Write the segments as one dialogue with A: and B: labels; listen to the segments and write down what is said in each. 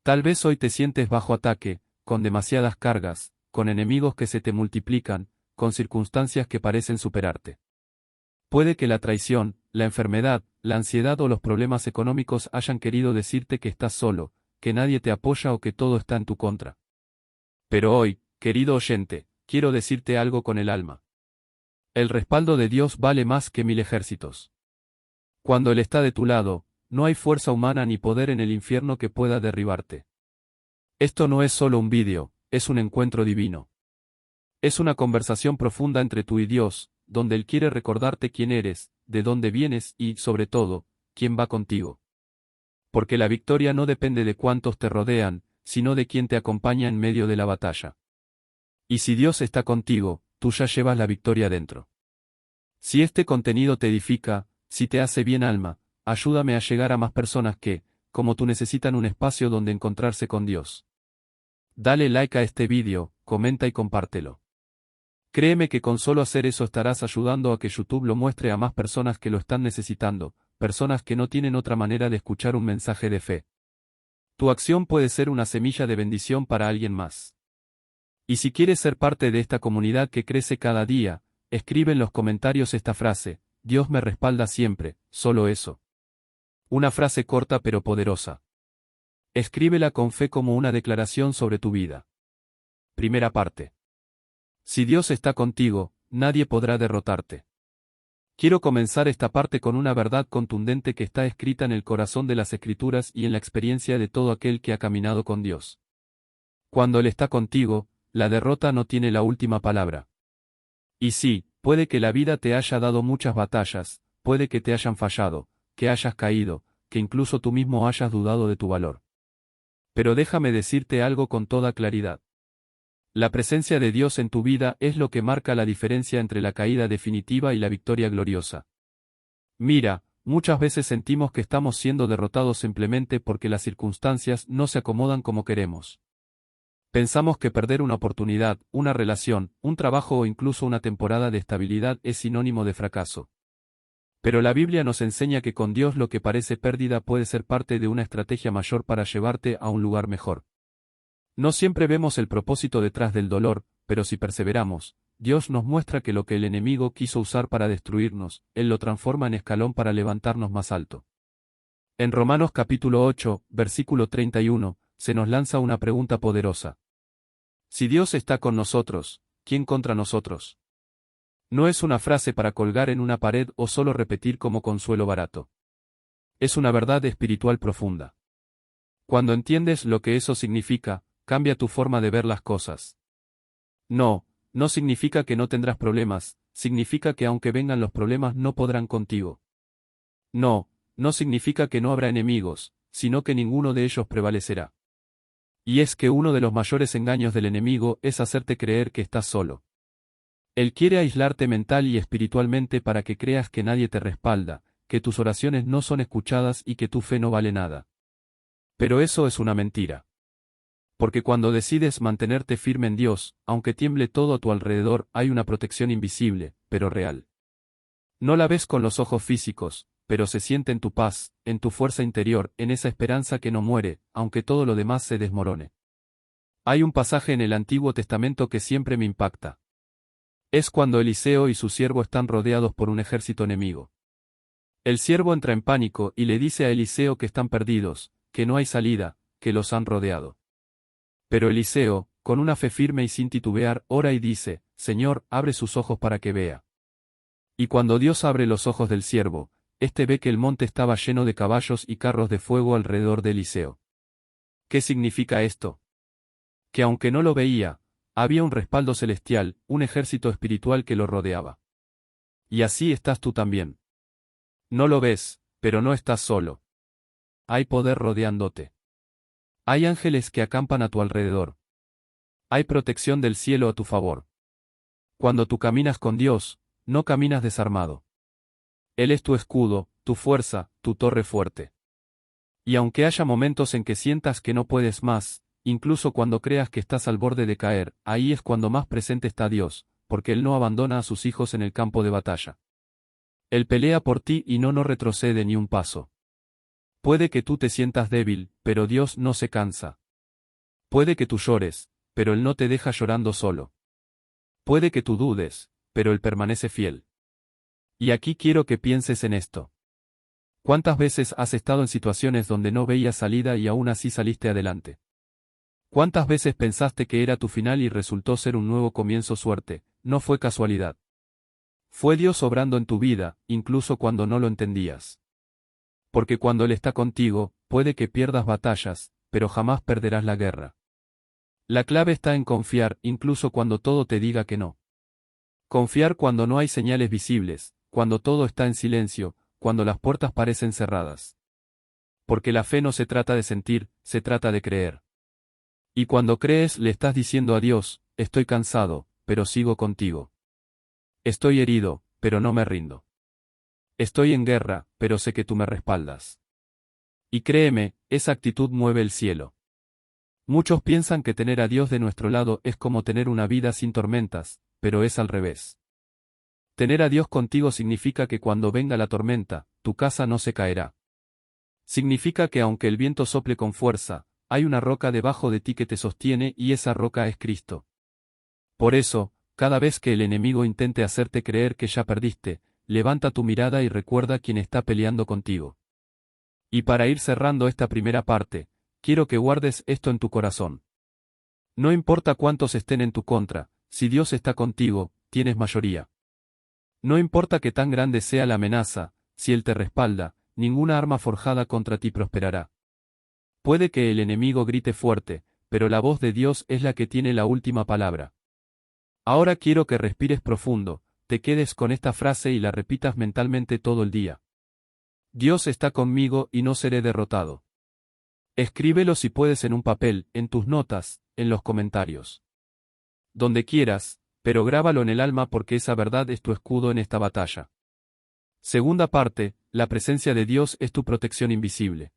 A: Tal vez hoy te sientes bajo ataque, con demasiadas cargas, con enemigos que se te multiplican, con circunstancias que parecen superarte. Puede que la traición, la enfermedad, la ansiedad o los problemas económicos hayan querido decirte que estás solo, que nadie te apoya o que todo está en tu contra. Pero hoy, querido oyente, quiero decirte algo con el alma. El respaldo de Dios vale más que 1000 ejércitos. Cuando Él está de tu lado, no hay fuerza humana ni poder en el infierno que pueda derribarte. Esto no es solo un vídeo, es un encuentro divino. Es una conversación profunda entre tú y Dios, donde Él quiere recordarte quién eres, de dónde vienes y, sobre todo, quién va contigo. Porque la victoria no depende de cuántos te rodean, sino de quién te acompaña en medio de la batalla. Y si Dios está contigo, tú ya llevas la victoria dentro. Si este contenido te edifica, si te hace bien alma, ayúdame a llegar a más personas que, como tú, necesitan un espacio donde encontrarse con Dios. Dale like a este vídeo, comenta y compártelo. Créeme que con solo hacer eso estarás ayudando a que YouTube lo muestre a más personas que lo están necesitando, personas que no tienen otra manera de escuchar un mensaje de fe. Tu acción puede ser una semilla de bendición para alguien más. Y si quieres ser parte de esta comunidad que crece cada día, escribe en los comentarios esta frase: Dios me respalda siempre, solo eso. Una frase corta pero poderosa. Escríbela con fe como una declaración sobre tu vida. Primera parte. Si Dios está contigo, nadie podrá derrotarte. Quiero comenzar esta parte con una verdad contundente que está escrita en el corazón de las Escrituras y en la experiencia de todo aquel que ha caminado con Dios. Cuando Él está contigo, la derrota no tiene la última palabra. Y sí, puede que la vida te haya dado muchas batallas, puede que te hayan fallado, que hayas caído, que incluso tú mismo hayas dudado de tu valor. Pero déjame decirte algo con toda claridad. La presencia de Dios en tu vida es lo que marca la diferencia entre la caída definitiva y la victoria gloriosa. Mira, muchas veces sentimos que estamos siendo derrotados simplemente porque las circunstancias no se acomodan como queremos. Pensamos que perder una oportunidad, una relación, un trabajo o incluso una temporada de estabilidad es sinónimo de fracaso. Pero la Biblia nos enseña que con Dios lo que parece pérdida puede ser parte de una estrategia mayor para llevarte a un lugar mejor. No siempre vemos el propósito detrás del dolor, pero si perseveramos, Dios nos muestra que lo que el enemigo quiso usar para destruirnos, Él lo transforma en escalón para levantarnos más alto. En Romanos capítulo 8, versículo 31, se nos lanza una pregunta poderosa. Si Dios está con nosotros, ¿quién contra nosotros? No es una frase para colgar en una pared o solo repetir como consuelo barato. Es una verdad espiritual profunda. Cuando entiendes lo que eso significa, cambia tu forma de ver las cosas. No significa que no tendrás problemas, significa que aunque vengan los problemas no podrán contigo. No significa que no habrá enemigos, sino que ninguno de ellos prevalecerá. Y es que uno de los mayores engaños del enemigo es hacerte creer que estás solo. Él quiere aislarte mental y espiritualmente para que creas que nadie te respalda, que tus oraciones no son escuchadas y que tu fe no vale nada. Pero eso es una mentira. Porque cuando decides mantenerte firme en Dios, aunque tiemble todo a tu alrededor, hay una protección invisible, pero real. No la ves con los ojos físicos, pero se siente en tu paz, en tu fuerza interior, en esa esperanza que no muere, aunque todo lo demás se desmorone. Hay un pasaje en el Antiguo Testamento que siempre me impacta. Es cuando Eliseo y su siervo están rodeados por un ejército enemigo. El siervo entra en pánico y le dice a Eliseo que están perdidos, que no hay salida, que los han rodeado. Pero Eliseo, con una fe firme y sin titubear, ora y dice: Señor, abre sus ojos para que vea. Y cuando Dios abre los ojos del siervo, éste ve que el monte estaba lleno de caballos y carros de fuego alrededor de Eliseo. ¿Qué significa esto? Que aunque no lo veía, había un respaldo celestial, un ejército espiritual que lo rodeaba. Y así estás tú también. No lo ves, pero no estás solo. Hay poder rodeándote. Hay ángeles que acampan a tu alrededor. Hay protección del cielo a tu favor. Cuando tú caminas con Dios, no caminas desarmado. Él es tu escudo, tu fuerza, tu torre fuerte. Y aunque haya momentos en que sientas que no puedes más, incluso cuando creas que estás al borde de caer, ahí es cuando más presente está Dios, porque Él no abandona a sus hijos en el campo de batalla. Él pelea por ti y no retrocede ni un paso. Puede que tú te sientas débil, pero Dios no se cansa. Puede que tú llores, pero Él no te deja llorando solo. Puede que tú dudes, pero Él permanece fiel. Y aquí quiero que pienses en esto. ¿Cuántas veces has estado en situaciones donde no veías salida y aún así saliste adelante? ¿Cuántas veces pensaste que era tu final y resultó ser un nuevo comienzo? Suerte, no fue casualidad. Fue Dios obrando en tu vida, incluso cuando no lo entendías. Porque cuando Él está contigo, puede que pierdas batallas, pero jamás perderás la guerra. La clave está en confiar, incluso cuando todo te diga que no. Confiar cuando no hay señales visibles, cuando todo está en silencio, cuando las puertas parecen cerradas. Porque la fe no se trata de sentir, se trata de creer. Y cuando crees le estás diciendo a Dios, estoy cansado, pero sigo contigo. Estoy herido, pero no me rindo. Estoy en guerra, pero sé que tú me respaldas. Y créeme, esa actitud mueve el cielo. Muchos piensan que tener a Dios de nuestro lado es como tener una vida sin tormentas, pero es al revés. Tener a Dios contigo significa que cuando venga la tormenta, tu casa no se caerá. Significa que aunque el viento sople con fuerza, hay una roca debajo de ti que te sostiene y esa roca es Cristo. Por eso, cada vez que el enemigo intente hacerte creer que ya perdiste, levanta tu mirada y recuerda quién está peleando contigo. Y para ir cerrando esta primera parte, quiero que guardes esto en tu corazón. No importa cuántos estén en tu contra, si Dios está contigo, tienes mayoría. No importa que tan grande sea la amenaza, si Él te respalda, ninguna arma forjada contra ti prosperará. Puede que el enemigo grite fuerte, pero la voz de Dios es la que tiene la última palabra. Ahora quiero que respires profundo, te quedes con esta frase y la repitas mentalmente todo el día. Dios está conmigo y no seré derrotado. Escríbelo si puedes en un papel, en tus notas, en los comentarios. Donde quieras, pero grábalo en el alma porque esa verdad es tu escudo en esta batalla. Segunda parte, la presencia de Dios es tu protección invisible.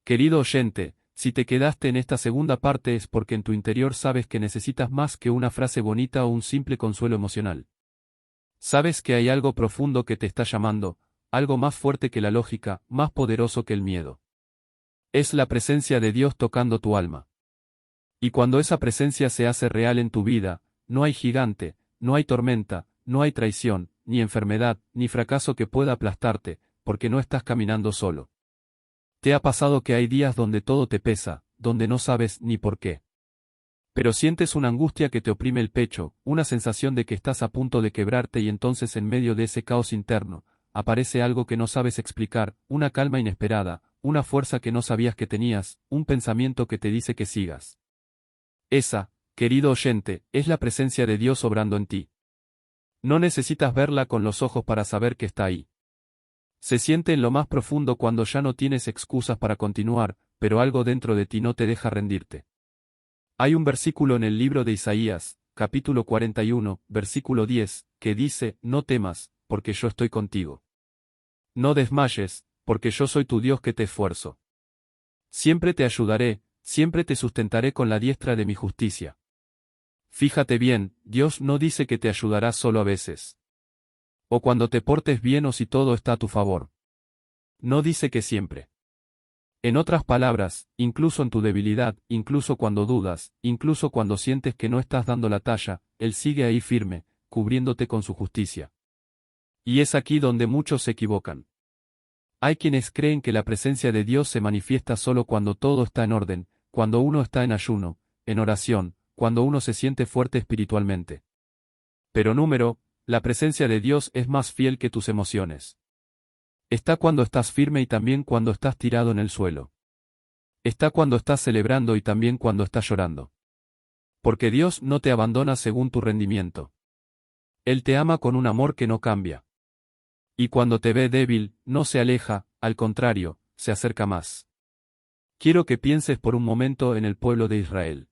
A: Querido oyente, si te quedaste en esta segunda parte es porque en tu interior sabes que necesitas más que una frase bonita o un simple consuelo emocional. Sabes que hay algo profundo que te está llamando, algo más fuerte que la lógica, más poderoso que el miedo. Es la presencia de Dios tocando tu alma. Y cuando esa presencia se hace real en tu vida, no hay gigante, no hay tormenta, no hay traición, ni enfermedad, ni fracaso que pueda aplastarte, porque no estás caminando solo. ¿Te ha pasado que hay días donde todo te pesa, donde no sabes ni por qué? Pero sientes una angustia que te oprime el pecho, una sensación de que estás a punto de quebrarte y entonces en medio de ese caos interno, aparece algo que no sabes explicar, una calma inesperada, una fuerza que no sabías que tenías, un pensamiento que te dice que sigas. Esa, querido oyente, es la presencia de Dios obrando en ti. No necesitas verla con los ojos para saber que está ahí. Se siente en lo más profundo cuando ya no tienes excusas para continuar, pero algo dentro de ti no te deja rendirte. Hay un versículo en el libro de Isaías, capítulo 41, versículo 10, que dice, no temas, porque yo estoy contigo. No desmayes, porque yo soy tu Dios que te esfuerzo. Siempre te ayudaré, siempre te sustentaré con la diestra de mi justicia. Fíjate bien, Dios no dice que te ayudará solo a veces. O cuando te portes bien o si todo está a tu favor. No dice que siempre. En otras palabras, incluso en tu debilidad, incluso cuando dudas, incluso cuando sientes que no estás dando la talla, Él sigue ahí firme, cubriéndote con su justicia. Y es aquí donde muchos se equivocan. Hay quienes creen que la presencia de Dios se manifiesta solo cuando todo está en orden, cuando uno está en ayuno, en oración, cuando uno se siente fuerte espiritualmente. Pero la presencia de Dios es más fiel que tus emociones. Está cuando estás firme y también cuando estás tirado en el suelo. Está cuando estás celebrando y también cuando estás llorando. Porque Dios no te abandona según tu rendimiento. Él te ama con un amor que no cambia. Y cuando te ve débil, no se aleja, al contrario, se acerca más. Quiero que pienses por un momento en el pueblo de Israel.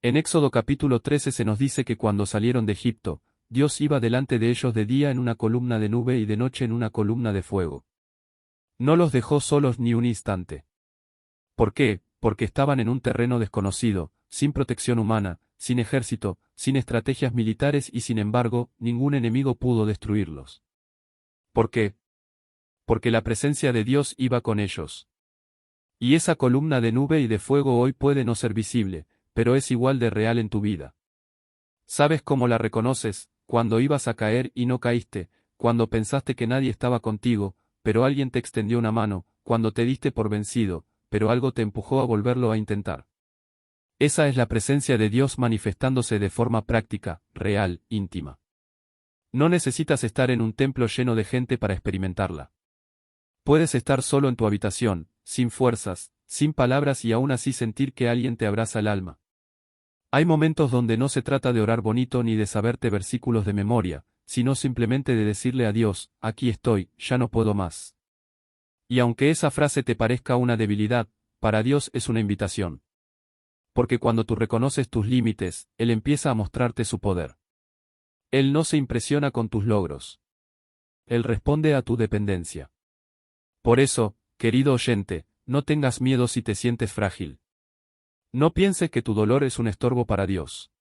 A: En Éxodo capítulo 13 se nos dice que cuando salieron de Egipto, Dios iba delante de ellos de día en una columna de nube y de noche en una columna de fuego. No los dejó solos ni un instante. ¿Por qué? Porque estaban en un terreno desconocido, sin protección humana, sin ejército, sin estrategias militares y sin embargo, ningún enemigo pudo destruirlos. ¿Por qué? porque la presencia de Dios iba con ellos. Y esa columna de nube y de fuego hoy puede no ser visible, pero es igual de real en tu vida. ¿Sabes cómo la reconoces? Cuando ibas a caer y no caíste, cuando pensaste que nadie estaba contigo, pero alguien te extendió una mano, cuando te diste por vencido, pero algo te empujó a volverlo a intentar. Esa es la presencia de Dios manifestándose de forma práctica, real, íntima. No necesitas estar en un templo lleno de gente para experimentarla. Puedes estar solo en tu habitación, sin fuerzas, sin palabras y aún así sentir que alguien te abraza el alma. Hay momentos donde no se trata de orar bonito ni de saberte versículos de memoria, sino simplemente de decirle a Dios, aquí estoy, ya no puedo más. Y aunque esa frase te parezca una debilidad, para Dios es una invitación. Porque cuando tú reconoces tus límites, Él empieza a mostrarte su poder. Él no se impresiona con tus logros. Él responde a tu dependencia. Por eso, querido oyente, no tengas miedo si te sientes frágil. No pienses que tu dolor es un estorbo para Dios.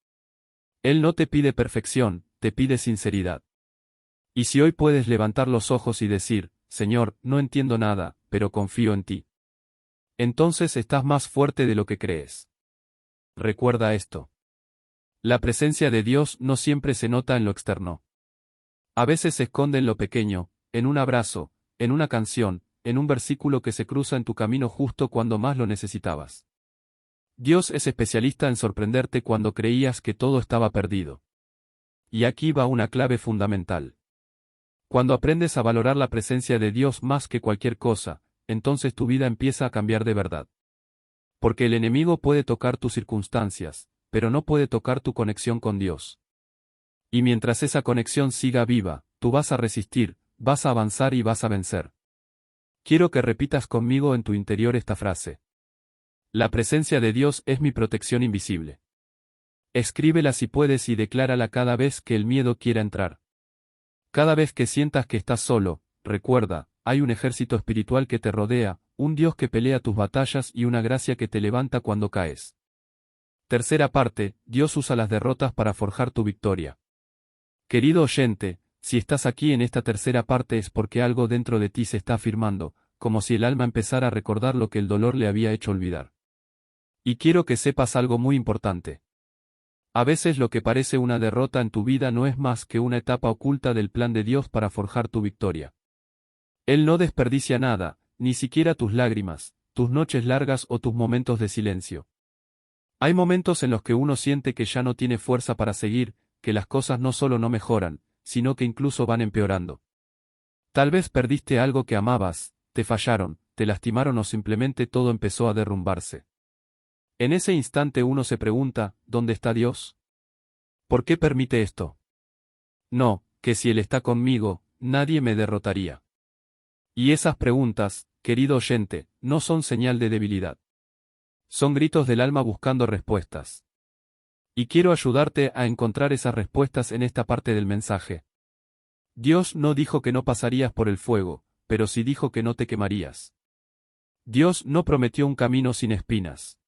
A: Él no te pide perfección, te pide sinceridad. Y si hoy puedes levantar los ojos y decir, Señor, no entiendo nada, pero confío en ti. Entonces estás más fuerte de lo que crees. Recuerda esto. La presencia de Dios no siempre se nota en lo externo. A veces se esconde en lo pequeño, en un abrazo, en una canción, en un versículo que se cruza en tu camino justo cuando más lo necesitabas. Dios es especialista en sorprenderte cuando creías que todo estaba perdido. Y aquí va una clave fundamental. Cuando aprendes a valorar la presencia de Dios más que cualquier cosa, entonces tu vida empieza a cambiar de verdad. Porque el enemigo puede tocar tus circunstancias, pero no puede tocar tu conexión con Dios. Y mientras esa conexión siga viva, tú vas a resistir, vas a avanzar y vas a vencer. Quiero que repitas conmigo en tu interior esta frase. La presencia de Dios es mi protección invisible. Escríbela si puedes y declárala cada vez que el miedo quiera entrar. Cada vez que sientas que estás solo, recuerda, hay un ejército espiritual que te rodea, un Dios que pelea tus batallas y una gracia que te levanta cuando caes. Tercera parte, Dios usa las derrotas para forjar tu victoria. Querido oyente, si estás aquí en esta tercera parte es porque algo dentro de ti se está afirmando, como si el alma empezara a recordar lo que el dolor le había hecho olvidar. Y quiero que sepas algo muy importante. A veces lo que parece una derrota en tu vida no es más que una etapa oculta del plan de Dios para forjar tu victoria. Él no desperdicia nada, ni siquiera tus lágrimas, tus noches largas o tus momentos de silencio. Hay momentos en los que uno siente que ya no tiene fuerza para seguir, que las cosas no solo no mejoran, sino que incluso van empeorando. Tal vez perdiste algo que amabas, te fallaron, te lastimaron o simplemente todo empezó a derrumbarse. En ese instante uno se pregunta, ¿dónde está Dios? ¿Por qué permite esto? No, que si Él está conmigo, nadie me derrotaría. Y esas preguntas, querido oyente, no son señal de debilidad. Son gritos del alma buscando respuestas. Y quiero ayudarte a encontrar esas respuestas en esta parte del mensaje. Dios no dijo que no pasarías por el fuego, pero sí dijo que no te quemarías. Dios no prometió un camino sin espinas.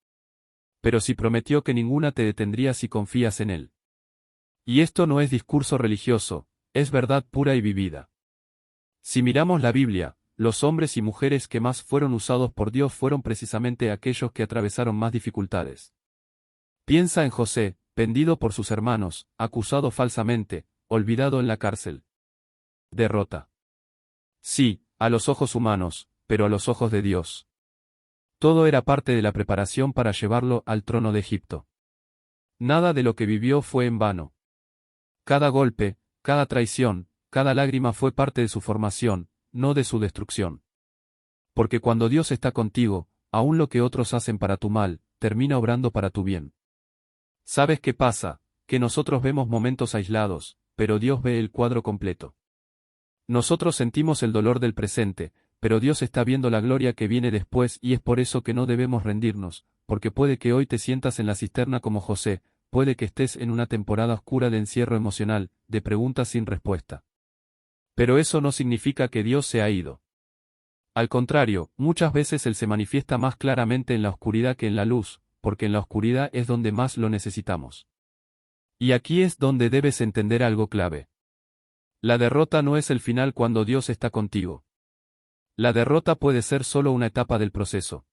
A: Pero sí prometió que ninguna te detendría si confías en Él. Y esto no es discurso religioso, es verdad pura y vivida. Si miramos la Biblia, los hombres y mujeres que más fueron usados por Dios fueron precisamente aquellos que atravesaron más dificultades. Piensa en José, vendido por sus hermanos, acusado falsamente, olvidado en la cárcel. Derrota. Sí, a los ojos humanos, pero a los ojos de Dios. Todo era parte de la preparación para llevarlo al trono de Egipto. Nada de lo que vivió fue en vano. Cada golpe, cada traición, cada lágrima fue parte de su formación, no de su destrucción. Porque cuando Dios está contigo, aun lo que otros hacen para tu mal, termina obrando para tu bien. ¿Sabes qué pasa? Que nosotros vemos momentos aislados, pero Dios ve el cuadro completo. Nosotros sentimos el dolor del presente, pero Dios está viendo la gloria que viene después y es por eso que no debemos rendirnos, porque puede que hoy te sientas en la cisterna como José, puede que estés en una temporada oscura de encierro emocional, de preguntas sin respuesta. Pero eso no significa que Dios se ha ido. Al contrario, muchas veces Él se manifiesta más claramente en la oscuridad que en la luz, porque en la oscuridad es donde más lo necesitamos. Y aquí es donde debes entender algo clave. La derrota no es el final cuando Dios está contigo. La derrota puede ser solo una etapa del proceso.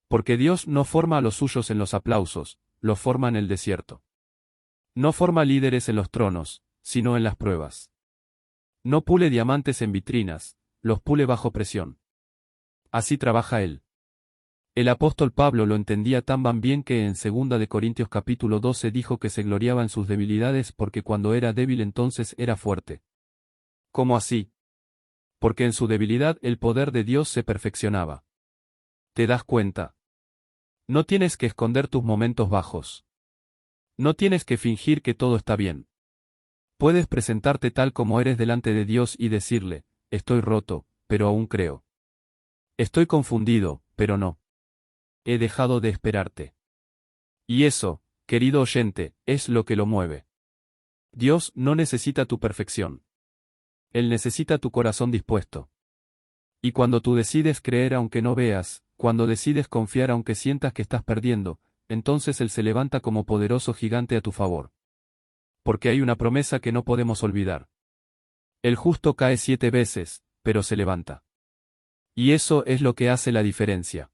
A: Porque Dios no forma a los suyos en los aplausos, los forma en el desierto. No forma líderes en los tronos, sino en las pruebas. No pule diamantes en vitrinas, los pule bajo presión. Así trabaja Él. El apóstol Pablo lo entendía tan bien que en 2 de Corintios capítulo 12 dijo que se gloriaba en sus debilidades porque cuando era débil entonces era fuerte. ¿Cómo así? Porque en su debilidad el poder de Dios se perfeccionaba. ¿Te das cuenta? No tienes que esconder tus momentos bajos. No tienes que fingir que todo está bien. Puedes presentarte tal como eres delante de Dios y decirle, estoy roto, pero aún creo. Estoy confundido, pero no. He dejado de esperarte. Y eso, querido oyente, es lo que lo mueve. Dios no necesita tu perfección. Él necesita tu corazón dispuesto. Y cuando tú decides creer aunque no veas, cuando decides confiar aunque sientas que estás perdiendo, entonces Él se levanta como poderoso gigante a tu favor. Porque hay una promesa que no podemos olvidar. El justo cae 7 veces, pero se levanta. Y eso es lo que hace la diferencia.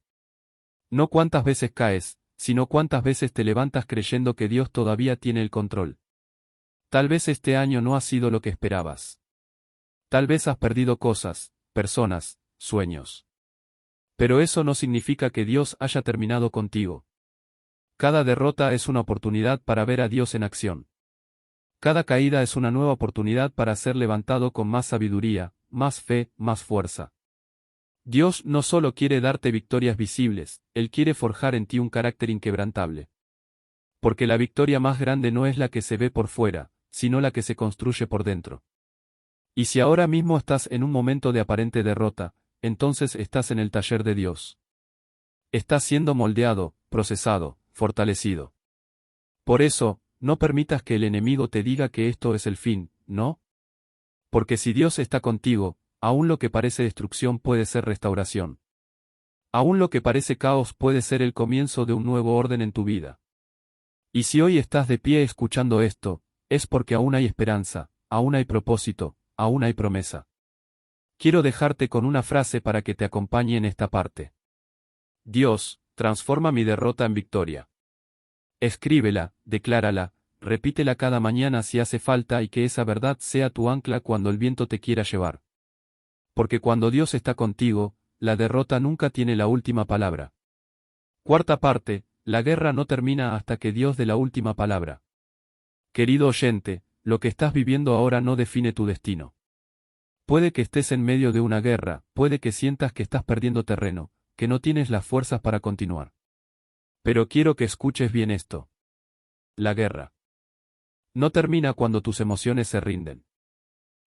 A: No cuántas veces caes, sino cuántas veces te levantas creyendo que Dios todavía tiene el control. Tal vez este año no ha sido lo que esperabas. Tal vez has perdido cosas, personas, sueños. Pero eso no significa que Dios haya terminado contigo. Cada derrota es una oportunidad para ver a Dios en acción. Cada caída es una nueva oportunidad para ser levantado con más sabiduría, más fe, más fuerza. Dios no solo quiere darte victorias visibles, Él quiere forjar en ti un carácter inquebrantable. Porque la victoria más grande no es la que se ve por fuera, sino la que se construye por dentro. Y si ahora mismo estás en un momento de aparente derrota, entonces estás en el taller de Dios. Estás siendo moldeado, procesado, fortalecido. Por eso, no permitas que el enemigo te diga que esto es el fin, ¿no? Porque si Dios está contigo, aún lo que parece destrucción puede ser restauración. Aún lo que parece caos puede ser el comienzo de un nuevo orden en tu vida. Y si hoy estás de pie escuchando esto, es porque aún hay esperanza, aún hay propósito, aún hay promesa. Quiero dejarte con una frase para que te acompañe en esta parte. Dios, transforma mi derrota en victoria. Escríbela, declárala, repítela cada mañana si hace falta y que esa verdad sea tu ancla cuando el viento te quiera llevar. Porque cuando Dios está contigo, la derrota nunca tiene la última palabra. Cuarta parte, la guerra no termina hasta que Dios dé la última palabra. Querido oyente, lo que estás viviendo ahora no define tu destino. Puede que estés en medio de una guerra, puede que sientas que estás perdiendo terreno, que no tienes las fuerzas para continuar. Pero quiero que escuches bien esto. La guerra no termina cuando tus emociones se rinden.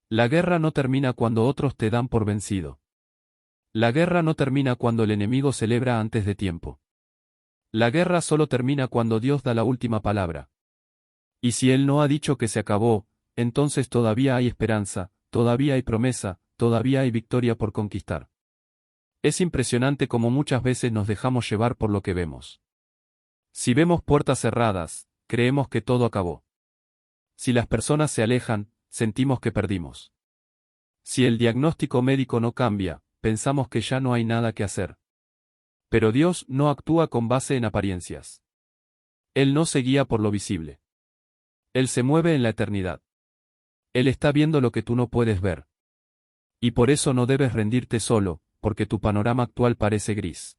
A: La guerra no termina cuando otros te dan por vencido. La guerra no termina cuando el enemigo celebra antes de tiempo. La guerra solo termina cuando Dios da la última palabra. Y si Él no ha dicho que se acabó, entonces todavía hay esperanza, todavía hay promesa, todavía hay victoria por conquistar. Es impresionante cómo muchas veces nos dejamos llevar por lo que vemos. Si vemos puertas cerradas, creemos que todo acabó. Si las personas se alejan, sentimos que perdimos. Si el diagnóstico médico no cambia, pensamos que ya no hay nada que hacer. Pero Dios no actúa con base en apariencias. Él no se guía por lo visible. Él se mueve en la eternidad. Él está viendo lo que tú no puedes ver. Y por eso no debes rendirte solo, porque tu panorama actual parece gris.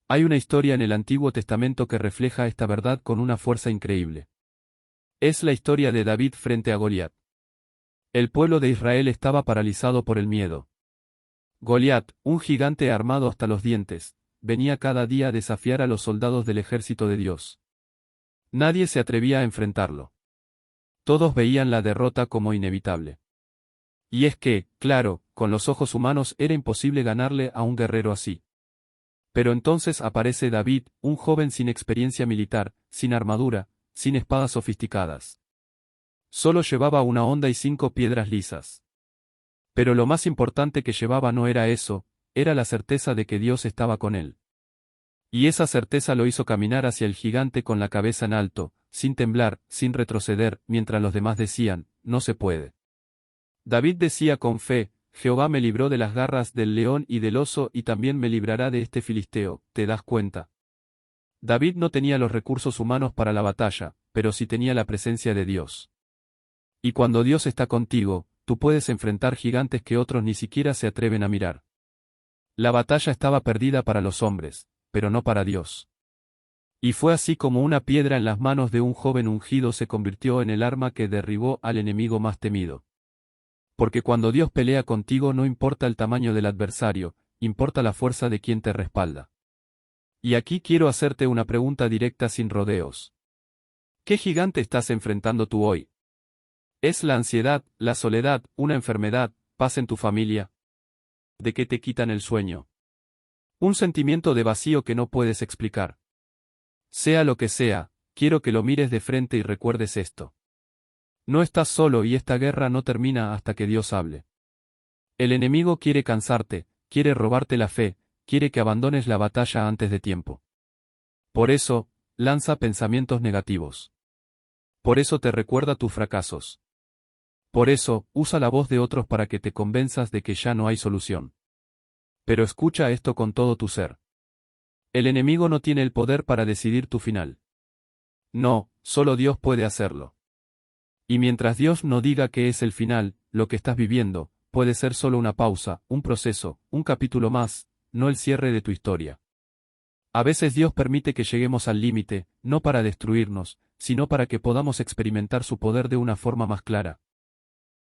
A: Hay una historia en el Antiguo Testamento que refleja esta verdad con una fuerza increíble. Es la historia de David frente a Goliat. El pueblo de Israel estaba paralizado por el miedo. Goliat, un gigante armado hasta los dientes, venía cada día a desafiar a los soldados del ejército de Dios. Nadie se atrevía a enfrentarlo. Todos veían la derrota como inevitable. Y es que, claro, con los ojos humanos era imposible ganarle a un guerrero así. Pero entonces aparece David, un joven sin experiencia militar, sin armadura, sin espadas sofisticadas. Solo llevaba una honda y 5 piedras lisas. Pero lo más importante que llevaba no era eso, era la certeza de que Dios estaba con él. Y esa certeza lo hizo caminar hacia el gigante con la cabeza en alto, sin temblar, sin retroceder, mientras los demás decían, no se puede. David decía con fe, Jehová me libró de las garras del león y del oso y también me librará de este filisteo, ¿te das cuenta? David no tenía los recursos humanos para la batalla, pero sí tenía la presencia de Dios. Y cuando Dios está contigo, tú puedes enfrentar gigantes que otros ni siquiera se atreven a mirar. La batalla estaba perdida para los hombres, pero no para Dios. Y fue así como una piedra en las manos de un joven ungido se convirtió en el arma que derribó al enemigo más temido. Porque cuando Dios pelea contigo no importa el tamaño del adversario, importa la fuerza de quien te respalda. Y aquí quiero hacerte una pregunta directa sin rodeos. ¿Qué gigante estás enfrentando tú hoy? ¿Es la ansiedad, la soledad, una enfermedad, paz en tu familia? ¿De qué te quitan el sueño? Un sentimiento de vacío que no puedes explicar. Sea lo que sea, quiero que lo mires de frente y recuerdes esto. No estás solo y esta guerra no termina hasta que Dios hable. El enemigo quiere cansarte, quiere robarte la fe, quiere que abandones la batalla antes de tiempo. Por eso, lanza pensamientos negativos. Por eso te recuerda tus fracasos. Por eso, usa la voz de otros para que te convenzas de que ya no hay solución. Pero escucha esto con todo tu ser. El enemigo no tiene el poder para decidir tu final. No, solo Dios puede hacerlo. Y mientras Dios no diga que es el final, lo que estás viviendo, puede ser solo una pausa, un proceso, un capítulo más, no el cierre de tu historia. A veces Dios permite que lleguemos al límite, no para destruirnos, sino para que podamos experimentar su poder de una forma más clara.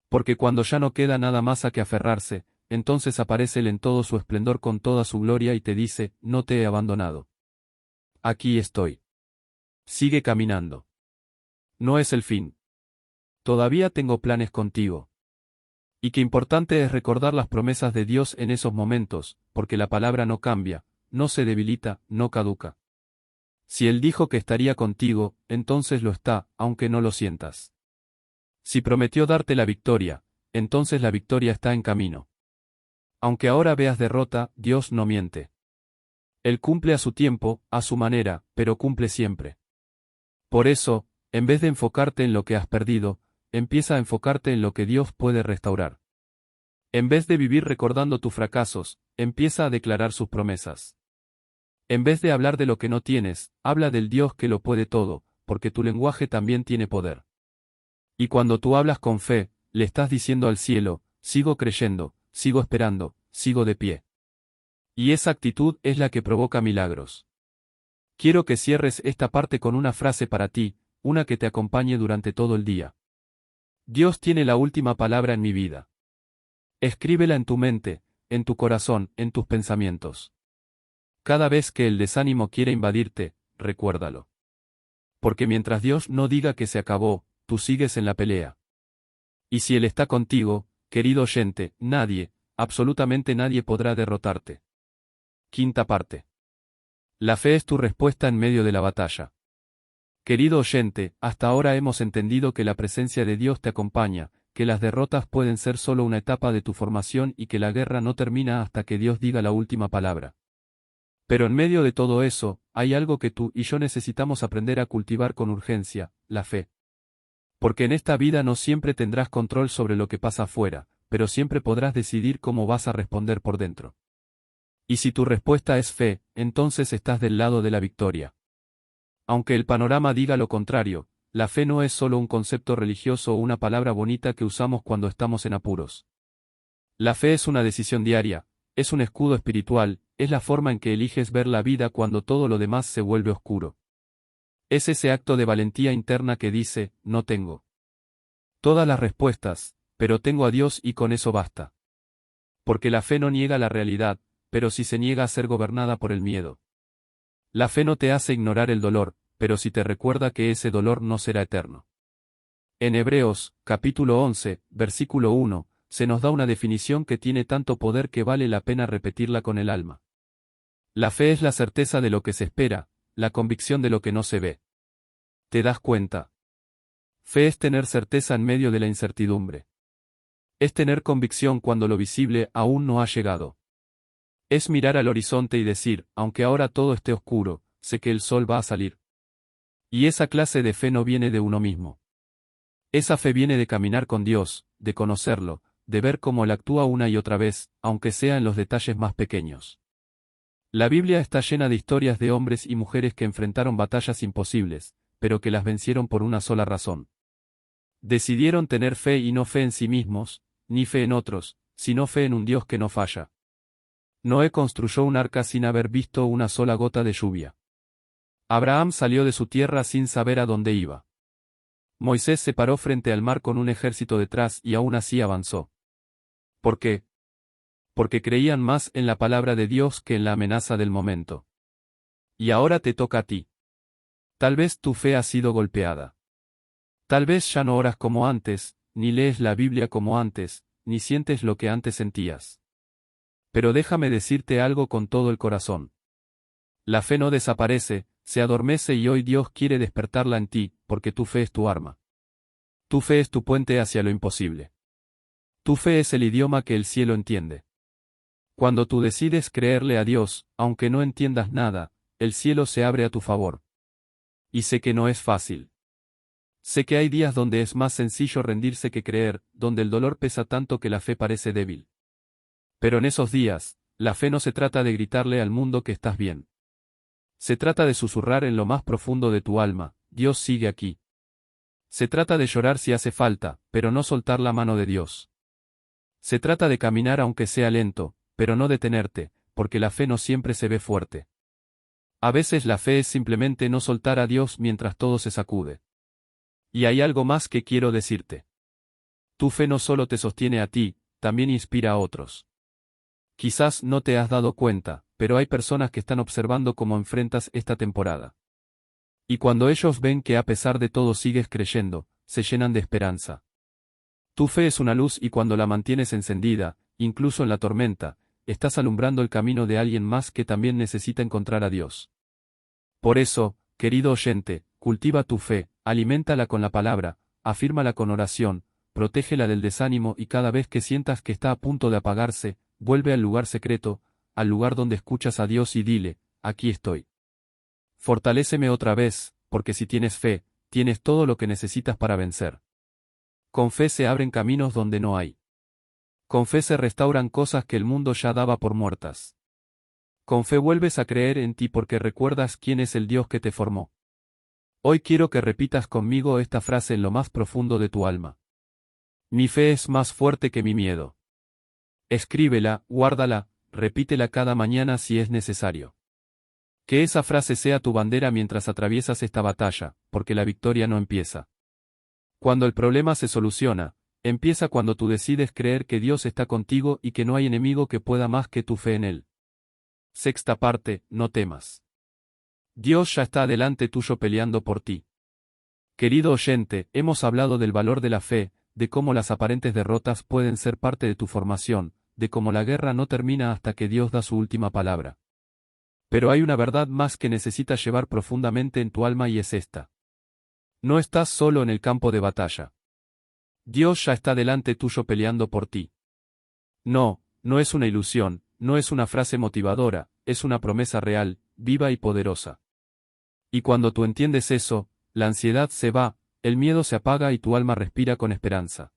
A: Porque cuando ya no queda nada más a que aferrarse, entonces aparece Él en todo su esplendor con toda su gloria y te dice, no te he abandonado. Aquí estoy. Sigue caminando. No es el fin. Todavía tengo planes contigo. Y qué importante es recordar las promesas de Dios en esos momentos, porque la palabra no cambia, no se debilita, no caduca. Si Él dijo que estaría contigo, entonces lo está, aunque no lo sientas. Si prometió darte la victoria, entonces la victoria está en camino. Aunque ahora veas derrota, Dios no miente. Él cumple a su tiempo, a su manera, pero cumple siempre. Por eso, en vez de enfocarte en lo que has perdido, empieza a enfocarte en lo que Dios puede restaurar. En vez de vivir recordando tus fracasos, empieza a declarar sus promesas. En vez de hablar de lo que no tienes, habla del Dios que lo puede todo, porque tu lenguaje también tiene poder. Y cuando tú hablas con fe, le estás diciendo al cielo, sigo creyendo, sigo esperando, sigo de pie. Y esa actitud es la que provoca milagros. Quiero que cierres esta parte con una frase para ti, una que te acompañe durante todo el día. Dios tiene la última palabra en mi vida. Escríbela en tu mente, en tu corazón, en tus pensamientos. Cada vez que el desánimo quiere invadirte, recuérdalo. Porque mientras Dios no diga que se acabó, tú sigues en la pelea. Y si Él está contigo, querido oyente, nadie, absolutamente nadie podrá derrotarte. Quinta parte. La fe es tu respuesta en medio de la batalla. Querido oyente, hasta ahora hemos entendido que la presencia de Dios te acompaña, que las derrotas pueden ser solo una etapa de tu formación y que la guerra no termina hasta que Dios diga la última palabra. Pero en medio de todo eso, hay algo que tú y yo necesitamos aprender a cultivar con urgencia, la fe. Porque en esta vida no siempre tendrás control sobre lo que pasa afuera, pero siempre podrás decidir cómo vas a responder por dentro. Y si tu respuesta es fe, entonces estás del lado de la victoria. Aunque el panorama diga lo contrario, la fe no es solo un concepto religioso o una palabra bonita que usamos cuando estamos en apuros. La fe es una decisión diaria, es un escudo espiritual, es la forma en que eliges ver la vida cuando todo lo demás se vuelve oscuro. Es ese acto de valentía interna que dice, no tengo todas las respuestas, pero tengo a Dios y con eso basta. Porque la fe no niega la realidad, pero sí se niega a ser gobernada por el miedo. La fe no te hace ignorar el dolor, pero sí te recuerda que ese dolor no será eterno. En Hebreos, capítulo 11, versículo 1, se nos da una definición que tiene tanto poder que vale la pena repetirla con el alma. La fe es la certeza de lo que se espera, la convicción de lo que no se ve. ¿Te das cuenta? Fe es tener certeza en medio de la incertidumbre. Es tener convicción cuando lo visible aún no ha llegado. Es mirar al horizonte y decir, aunque ahora todo esté oscuro, sé que el sol va a salir. Y esa clase de fe no viene de uno mismo. Esa fe viene de caminar con Dios, de conocerlo, de ver cómo Él actúa una y otra vez, aunque sea en los detalles más pequeños. La Biblia está llena de historias de hombres y mujeres que enfrentaron batallas imposibles, pero que las vencieron por una sola razón. Decidieron tener fe y no fe en sí mismos, ni fe en otros, sino fe en un Dios que no falla. Noé construyó un arca sin haber visto una sola gota de lluvia. Abraham salió de su tierra sin saber a dónde iba. Moisés se paró frente al mar con un ejército detrás y aún así avanzó. ¿Por qué? Porque creían más en la palabra de Dios que en la amenaza del momento. Y ahora te toca a ti. Tal vez tu fe ha sido golpeada. Tal vez ya no oras como antes, ni lees la Biblia como antes, ni sientes lo que antes sentías. Pero déjame decirte algo con todo el corazón. La fe no desaparece, se adormece y hoy Dios quiere despertarla en ti, porque tu fe es tu arma. Tu fe es tu puente hacia lo imposible. Tu fe es el idioma que el cielo entiende. Cuando tú decides creerle a Dios, aunque no entiendas nada, el cielo se abre a tu favor. Y sé que no es fácil. Sé que hay días donde es más sencillo rendirse que creer, donde el dolor pesa tanto que la fe parece débil. Pero en esos días, la fe no se trata de gritarle al mundo que estás bien. Se trata de susurrar en lo más profundo de tu alma, Dios sigue aquí. Se trata de llorar si hace falta, pero no soltar la mano de Dios. Se trata de caminar aunque sea lento, pero no detenerte, porque la fe no siempre se ve fuerte. A veces la fe es simplemente no soltar a Dios mientras todo se sacude. Y hay algo más que quiero decirte. Tu fe no solo te sostiene a ti, también inspira a otros. Quizás no te has dado cuenta, pero hay personas que están observando cómo enfrentas esta temporada. Y cuando ellos ven que a pesar de todo sigues creyendo, se llenan de esperanza. Tu fe es una luz y cuando la mantienes encendida, incluso en la tormenta, estás alumbrando el camino de alguien más que también necesita encontrar a Dios. Por eso, querido oyente, cultiva tu fe, aliméntala con la palabra, afírmala con oración, protégela del desánimo y cada vez que sientas que está a punto de apagarse, vuelve al lugar secreto, al lugar donde escuchas a Dios y dile, aquí estoy. Fortaléceme otra vez, porque si tienes fe, tienes todo lo que necesitas para vencer. Con fe se abren caminos donde no hay. Con fe se restauran cosas que el mundo ya daba por muertas. Con fe vuelves a creer en ti porque recuerdas quién es el Dios que te formó. Hoy quiero que repitas conmigo esta frase en lo más profundo de tu alma. Mi fe es más fuerte que mi miedo. Escríbela, guárdala, repítela cada mañana si es necesario. Que esa frase sea tu bandera mientras atraviesas esta batalla, porque la victoria no empieza cuando el problema se soluciona, empieza cuando tú decides creer que Dios está contigo y que no hay enemigo que pueda más que tu fe en Él. Sexta parte, no temas. Dios ya está delante tuyo peleando por ti. Querido oyente, hemos hablado del valor de la fe, de cómo las aparentes derrotas pueden ser parte de tu formación, de cómo la guerra no termina hasta que Dios da su última palabra. Pero hay una verdad más que necesitas llevar profundamente en tu alma y es esta. No estás solo en el campo de batalla. Dios ya está delante tuyo peleando por ti. No, no es una ilusión, no es una frase motivadora, es una promesa real, viva y poderosa. Y cuando tú entiendes eso, la ansiedad se va, el miedo se apaga y tu alma respira con esperanza.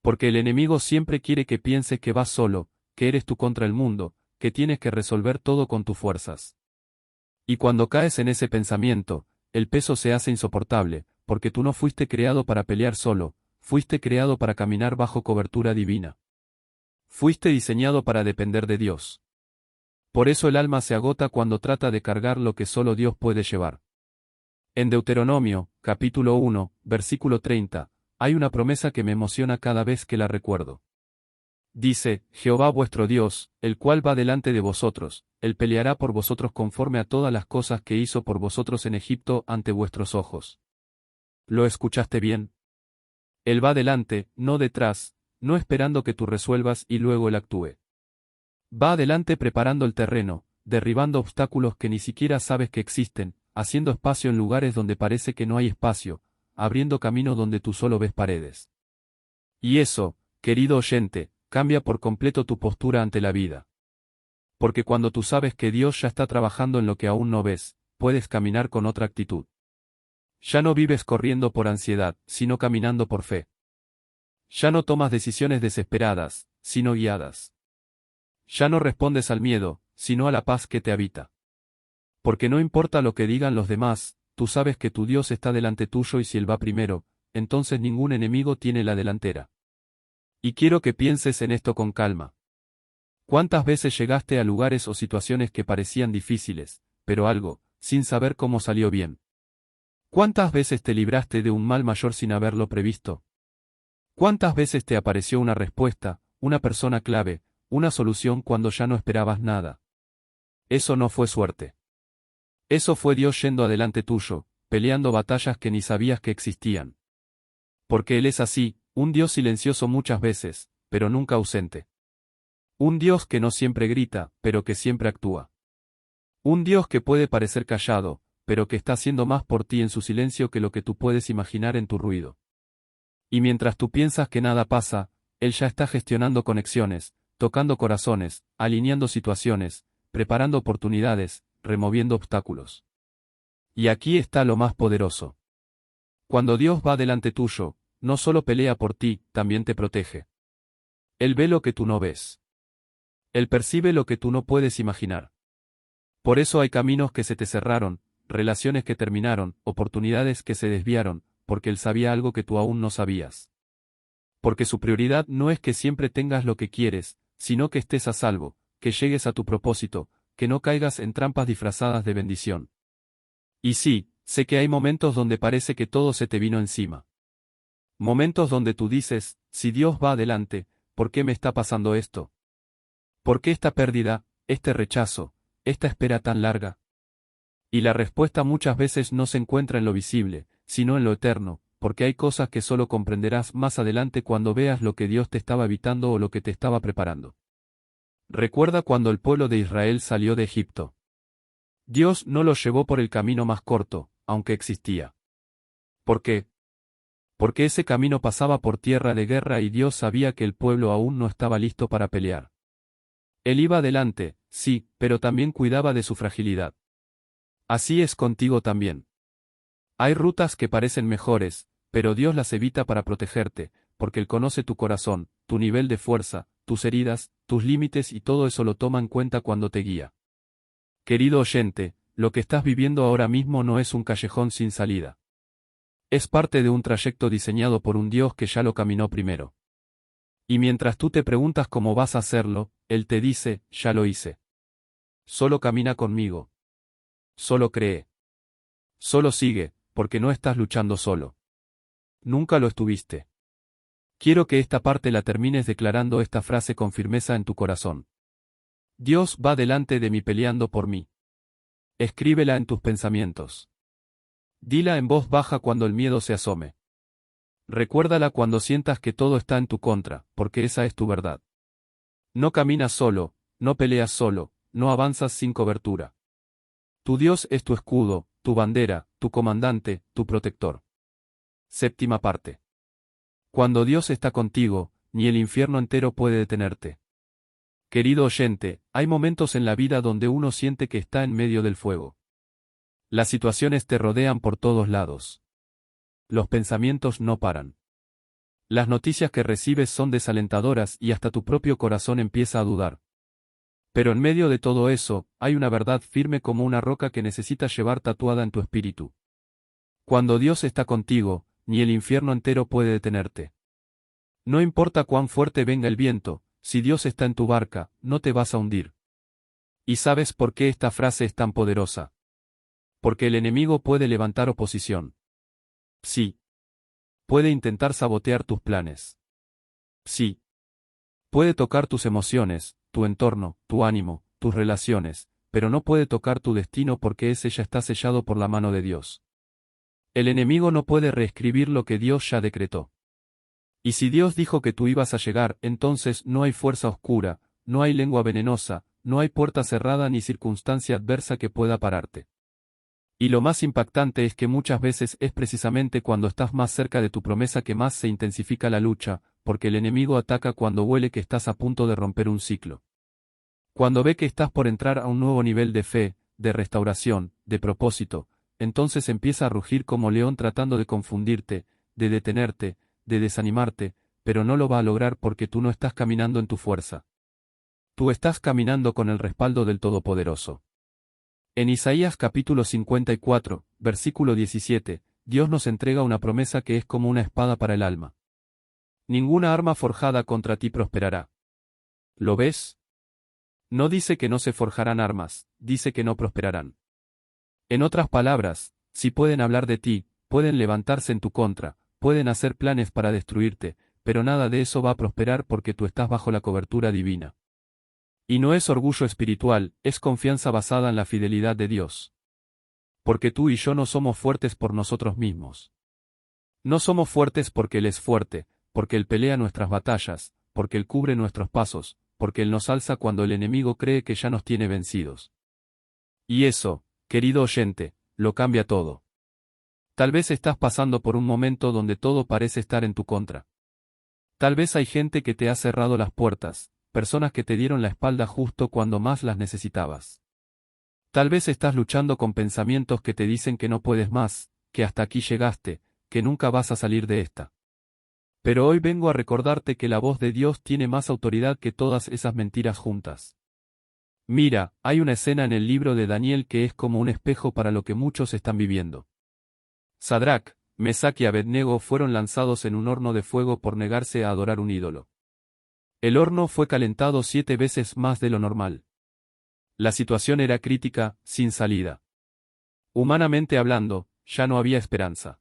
A: Porque el enemigo siempre quiere que pienses que vas solo, que eres tú contra el mundo, que tienes que resolver todo con tus fuerzas. Y cuando caes en ese pensamiento, el peso se hace insoportable, porque tú no fuiste creado para pelear solo, fuiste creado para caminar bajo cobertura divina. Fuiste diseñado para depender de Dios. Por eso el alma se agota cuando trata de cargar lo que solo Dios puede llevar. En Deuteronomio, capítulo 1, versículo 30, hay una promesa que me emociona cada vez que la recuerdo. Dice, Jehová vuestro Dios, el cual va delante de vosotros, él peleará por vosotros conforme a todas las cosas que hizo por vosotros en Egipto ante vuestros ojos. ¿Lo escuchaste bien? Él va delante, no detrás, no esperando que tú resuelvas y luego él actúe. Va adelante preparando el terreno, derribando obstáculos que ni siquiera sabes que existen, haciendo espacio en lugares donde parece que no hay espacio, abriendo camino donde tú solo ves paredes. Y eso, querido oyente, cambia por completo tu postura ante la vida. Porque cuando tú sabes que Dios ya está trabajando en lo que aún no ves, puedes caminar con otra actitud. Ya no vives corriendo por ansiedad, sino caminando por fe. Ya no tomas decisiones desesperadas, sino guiadas. Ya no respondes al miedo, sino a la paz que te habita. Porque no importa lo que digan los demás, tú sabes que tu Dios está delante tuyo y si Él va primero, entonces ningún enemigo tiene la delantera. Y quiero que pienses en esto con calma. ¿Cuántas veces llegaste a lugares o situaciones que parecían difíciles, pero algo, sin saber cómo salió bien? ¿Cuántas veces te libraste de un mal mayor sin haberlo previsto? ¿Cuántas veces te apareció una respuesta, una persona clave, una solución cuando ya no esperabas nada? Eso no fue suerte. Eso fue Dios yendo adelante tuyo, peleando batallas que ni sabías que existían. Porque Él es así, un Dios silencioso muchas veces, pero nunca ausente. Un Dios que no siempre grita, pero que siempre actúa. Un Dios que puede parecer callado, pero que está haciendo más por ti en su silencio que lo que tú puedes imaginar en tu ruido. Y mientras tú piensas que nada pasa, Él ya está gestionando conexiones, tocando corazones, alineando situaciones, preparando oportunidades, removiendo obstáculos. Y aquí está lo más poderoso. Cuando Dios va delante tuyo, no solo pelea por ti, también te protege. Él ve lo que tú no ves. Él percibe lo que tú no puedes imaginar. Por eso hay caminos que se te cerraron, relaciones que terminaron, oportunidades que se desviaron, porque Él sabía algo que tú aún no sabías. Porque su prioridad no es que siempre tengas lo que quieres, sino que estés a salvo, que llegues a tu propósito, que no caigas en trampas disfrazadas de bendición. Y sí, sé que hay momentos donde parece que todo se te vino encima. Momentos donde tú dices, si Dios va adelante, ¿por qué me está pasando esto? ¿Por qué esta pérdida, este rechazo, esta espera tan larga? Y la respuesta muchas veces no se encuentra en lo visible, sino en lo eterno, porque hay cosas que solo comprenderás más adelante cuando veas lo que Dios te estaba evitando o lo que te estaba preparando. Recuerda cuando el pueblo de Israel salió de Egipto. Dios no los llevó por el camino más corto, aunque existía. ¿Por qué? Porque ese camino pasaba por tierra de guerra y Dios sabía que el pueblo aún no estaba listo para pelear. Él iba adelante, sí, pero también cuidaba de su fragilidad. Así es contigo también. Hay rutas que parecen mejores, pero Dios las evita para protegerte, porque Él conoce tu corazón, tu nivel de fuerza, tus heridas, tus límites y todo eso lo toma en cuenta cuando te guía. Querido oyente, lo que estás viviendo ahora mismo no es un callejón sin salida. Es parte de un trayecto diseñado por un Dios que ya lo caminó primero. Y mientras tú te preguntas cómo vas a hacerlo, Él te dice, ya lo hice. Solo camina conmigo. Solo cree. Solo sigue, porque no estás luchando solo. Nunca lo estuviste. Quiero que esta parte la termines declarando esta frase con firmeza en tu corazón. Dios va delante de mí peleando por mí. Escríbela en tus pensamientos. Dila en voz baja cuando el miedo se asome. Recuérdala cuando sientas que todo está en tu contra, porque esa es tu verdad. No caminas solo, no peleas solo, no avanzas sin cobertura. Tu Dios es tu escudo, tu bandera, tu comandante, tu protector. Séptima parte. Cuando Dios está contigo, ni el infierno entero puede detenerte. Querido oyente, hay momentos en la vida donde uno siente que está en medio del fuego. Las situaciones te rodean por todos lados. Los pensamientos no paran. Las noticias que recibes son desalentadoras y hasta tu propio corazón empieza a dudar. Pero en medio de todo eso, hay una verdad firme como una roca que necesitas llevar tatuada en tu espíritu. Cuando Dios está contigo, ni el infierno entero puede detenerte. No importa cuán fuerte venga el viento, si Dios está en tu barca, no te vas a hundir. ¿Y sabes por qué esta frase es tan poderosa? Porque el enemigo puede levantar oposición. Sí. Puede intentar sabotear tus planes. Sí. Puede tocar tus emociones, tu entorno, tu ánimo, tus relaciones, pero no puede tocar tu destino porque ese ya está sellado por la mano de Dios. El enemigo no puede reescribir lo que Dios ya decretó. Y si Dios dijo que tú ibas a llegar, entonces no hay fuerza oscura, no hay lengua venenosa, no hay puerta cerrada ni circunstancia adversa que pueda pararte. Y lo más impactante es que muchas veces es precisamente cuando estás más cerca de tu promesa que más se intensifica la lucha, porque el enemigo ataca cuando huele que estás a punto de romper un ciclo. Cuando ve que estás por entrar a un nuevo nivel de fe, de restauración, de propósito, entonces empieza a rugir como león tratando de confundirte, de detenerte, de desanimarte, pero no lo va a lograr porque tú no estás caminando en tu fuerza. Tú estás caminando con el respaldo del Todopoderoso. En Isaías capítulo 54, versículo 17, Dios nos entrega una promesa que es como una espada para el alma. Ninguna arma forjada contra ti prosperará. ¿Lo ves? No dice que no se forjarán armas, dice que no prosperarán. En otras palabras, si pueden hablar de ti, pueden levantarse en tu contra, pueden hacer planes para destruirte, pero nada de eso va a prosperar porque tú estás bajo la cobertura divina. Y no es orgullo espiritual, es confianza basada en la fidelidad de Dios. Porque tú y yo no somos fuertes por nosotros mismos. No somos fuertes porque Él es fuerte, porque Él pelea nuestras batallas, porque Él cubre nuestros pasos, porque Él nos alza cuando el enemigo cree que ya nos tiene vencidos. Y eso, querido oyente, lo cambia todo. Tal vez estás pasando por un momento donde todo parece estar en tu contra. Tal vez hay gente que te ha cerrado las puertas, personas que te dieron la espalda justo cuando más las necesitabas. Tal vez estás luchando con pensamientos que te dicen que no puedes más, que hasta aquí llegaste, que nunca vas a salir de esta. Pero hoy vengo a recordarte que la voz de Dios tiene más autoridad que todas esas mentiras juntas. Mira, hay una escena en el libro de Daniel que es como un espejo para lo que muchos están viviendo. Sadrac, Mesac y Abednego fueron lanzados en un horno de fuego por negarse a adorar un ídolo. El horno fue calentado 7 veces más de lo normal. La situación era crítica, sin salida. Humanamente hablando, ya no había esperanza.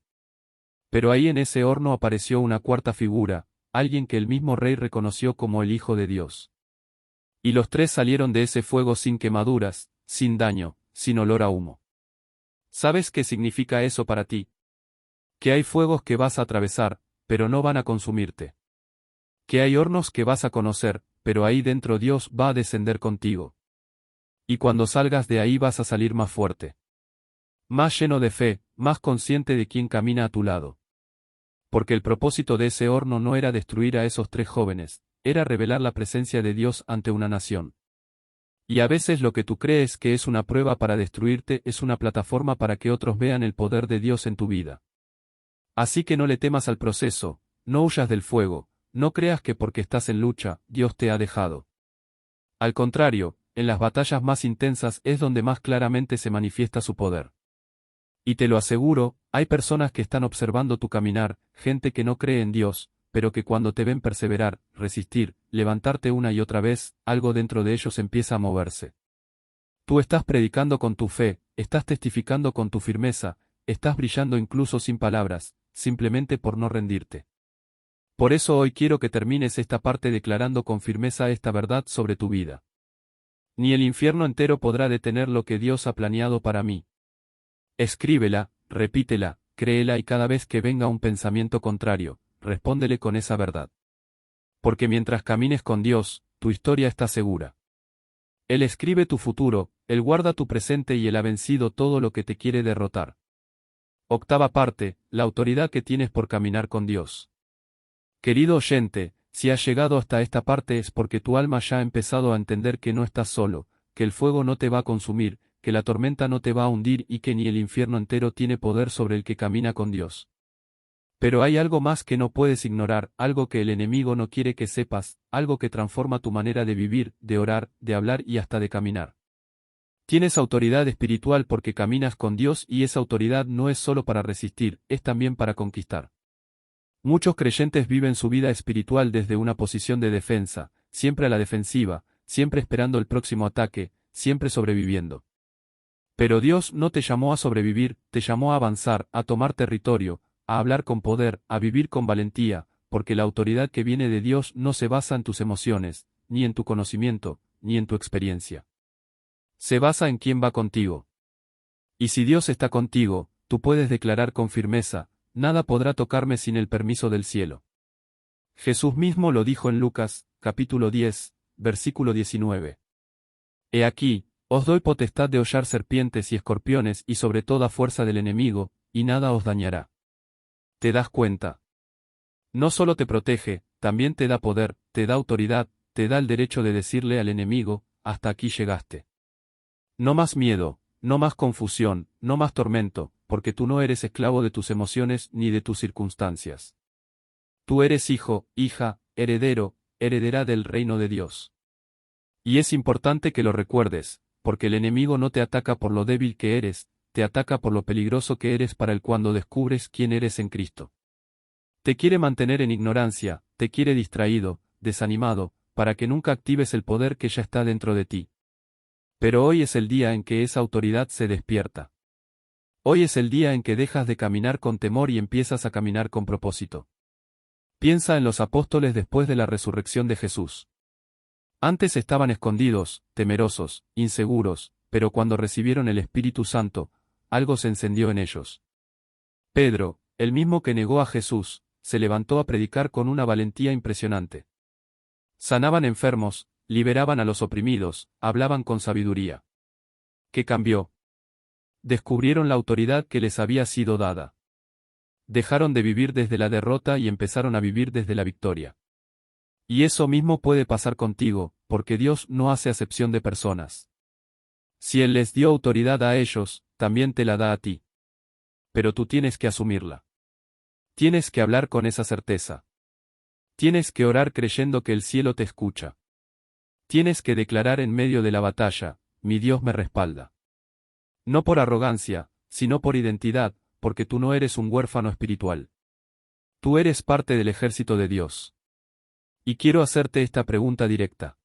A: Pero ahí en ese horno apareció una cuarta figura, alguien que el mismo rey reconoció como el Hijo de Dios. Y los tres salieron de ese fuego sin quemaduras, sin daño, sin olor a humo. ¿Sabes qué significa eso para ti? Que hay fuegos que vas a atravesar, pero no van a consumirte. Que hay hornos que vas a conocer, pero ahí dentro Dios va a descender contigo. Y cuando salgas de ahí vas a salir más fuerte. Más lleno de fe, más consciente de quién camina a tu lado. Porque el propósito de ese horno no era destruir a esos 3 jóvenes, era revelar la presencia de Dios ante una nación. Y a veces lo que tú crees que es una prueba para destruirte es una plataforma para que otros vean el poder de Dios en tu vida. Así que no le temas al proceso, no huyas del fuego, no creas que porque estás en lucha, Dios te ha dejado. Al contrario, en las batallas más intensas es donde más claramente se manifiesta su poder. Y te lo aseguro, hay personas que están observando tu caminar, gente que no cree en Dios, pero que cuando te ven perseverar, resistir, levantarte una y otra vez, algo dentro de ellos empieza a moverse. Tú estás predicando con tu fe, estás testificando con tu firmeza, estás brillando incluso sin palabras, simplemente por no rendirte. Por eso hoy quiero que termines esta parte declarando con firmeza esta verdad sobre tu vida. Ni el infierno entero podrá detener lo que Dios ha planeado para mí. Escríbela, repítela, créela y cada vez que venga un pensamiento contrario, respóndele con esa verdad. Porque mientras camines con Dios, tu historia está segura. Él escribe tu futuro, Él guarda tu presente y Él ha vencido todo lo que te quiere derrotar. Octava parte, la autoridad que tienes por caminar con Dios. Querido oyente, si has llegado hasta esta parte es porque tu alma ya ha empezado a entender que no estás solo, que el fuego no te va a consumir, que la tormenta no te va a hundir y que ni el infierno entero tiene poder sobre el que camina con Dios. Pero hay algo más que no puedes ignorar, algo que el enemigo no quiere que sepas, algo que transforma tu manera de vivir, de orar, de hablar y hasta de caminar. Tienes autoridad espiritual porque caminas con Dios y esa autoridad no es solo para resistir, es también para conquistar. Muchos creyentes viven su vida espiritual desde una posición de defensa, siempre a la defensiva, siempre esperando el próximo ataque, siempre sobreviviendo. Pero Dios no te llamó a sobrevivir, te llamó a avanzar, a tomar territorio, a hablar con poder, a vivir con valentía, porque la autoridad que viene de Dios no se basa en tus emociones, ni en tu conocimiento, ni en tu experiencia. Se basa en quién va contigo. Y si Dios está contigo, tú puedes declarar con firmeza, nada podrá tocarme sin el permiso del cielo. Jesús mismo lo dijo en Lucas, capítulo 10, versículo 19. He aquí, os doy potestad de hollar serpientes y escorpiones y sobre toda fuerza del enemigo, y nada os dañará. ¿Te das cuenta? No solo te protege, también te da poder, te da autoridad, te da el derecho de decirle al enemigo, hasta aquí llegaste. No más miedo, no más confusión, no más tormento, porque tú no eres esclavo de tus emociones ni de tus circunstancias. Tú eres hijo, hija, heredero, heredera del reino de Dios. Y es importante que lo recuerdes, porque el enemigo no te ataca por lo débil que eres, te ataca por lo peligroso que eres para él cuando descubres quién eres en Cristo. Te quiere mantener en ignorancia, te quiere distraído, desanimado, para que nunca actives el poder que ya está dentro de ti. Pero hoy es el día en que esa autoridad se despierta. Hoy es el día en que dejas de caminar con temor y empiezas a caminar con propósito. Piensa en los apóstoles después de la resurrección de Jesús. Antes estaban escondidos, temerosos, inseguros, pero cuando recibieron el Espíritu Santo, algo se encendió en ellos. Pedro, el mismo que negó a Jesús, se levantó a predicar con una valentía impresionante. Sanaban enfermos, liberaban a los oprimidos, hablaban con sabiduría. ¿Qué cambió? Descubrieron la autoridad que les había sido dada. Dejaron de vivir desde la derrota y empezaron a vivir desde la victoria. Y eso mismo puede pasar contigo, porque Dios no hace acepción de personas. Si Él les dio autoridad a ellos, también te la da a ti. Pero tú tienes que asumirla. Tienes que hablar con esa certeza. Tienes que orar creyendo que el cielo te escucha. Tienes que declarar en medio de la batalla, mi Dios me respalda. No por arrogancia, sino por identidad, porque tú no eres un huérfano espiritual. Tú eres parte del ejército de Dios. Y quiero hacerte esta pregunta directa.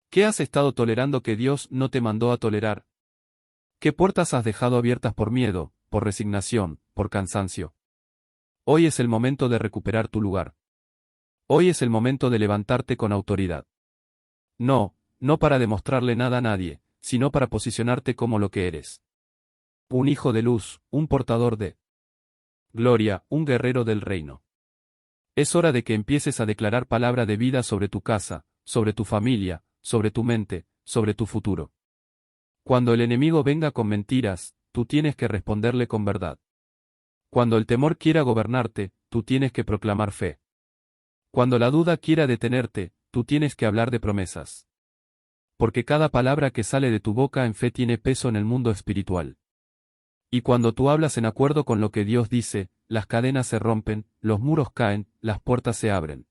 A: ¿Qué has estado tolerando que Dios no te mandó a tolerar? ¿Qué puertas has dejado abiertas por miedo, por resignación, por cansancio? Hoy es el momento de recuperar tu lugar. Hoy es el momento de levantarte con autoridad. No, no para demostrarle nada a nadie, sino para posicionarte como lo que eres. Un hijo de luz, un portador de gloria, un guerrero del reino. Es hora de que empieces a declarar palabra de vida sobre tu casa, sobre tu familia, sobre tu mente, sobre tu futuro. Cuando el enemigo venga con mentiras, tú tienes que responderle con verdad. Cuando el temor quiera gobernarte, tú tienes que proclamar fe. Cuando la duda quiera detenerte, tú tienes que hablar de promesas. Porque cada palabra que sale de tu boca en fe tiene peso en el mundo espiritual. Y cuando tú hablas en acuerdo con lo que Dios dice, las cadenas se rompen, los muros caen, las puertas se abren.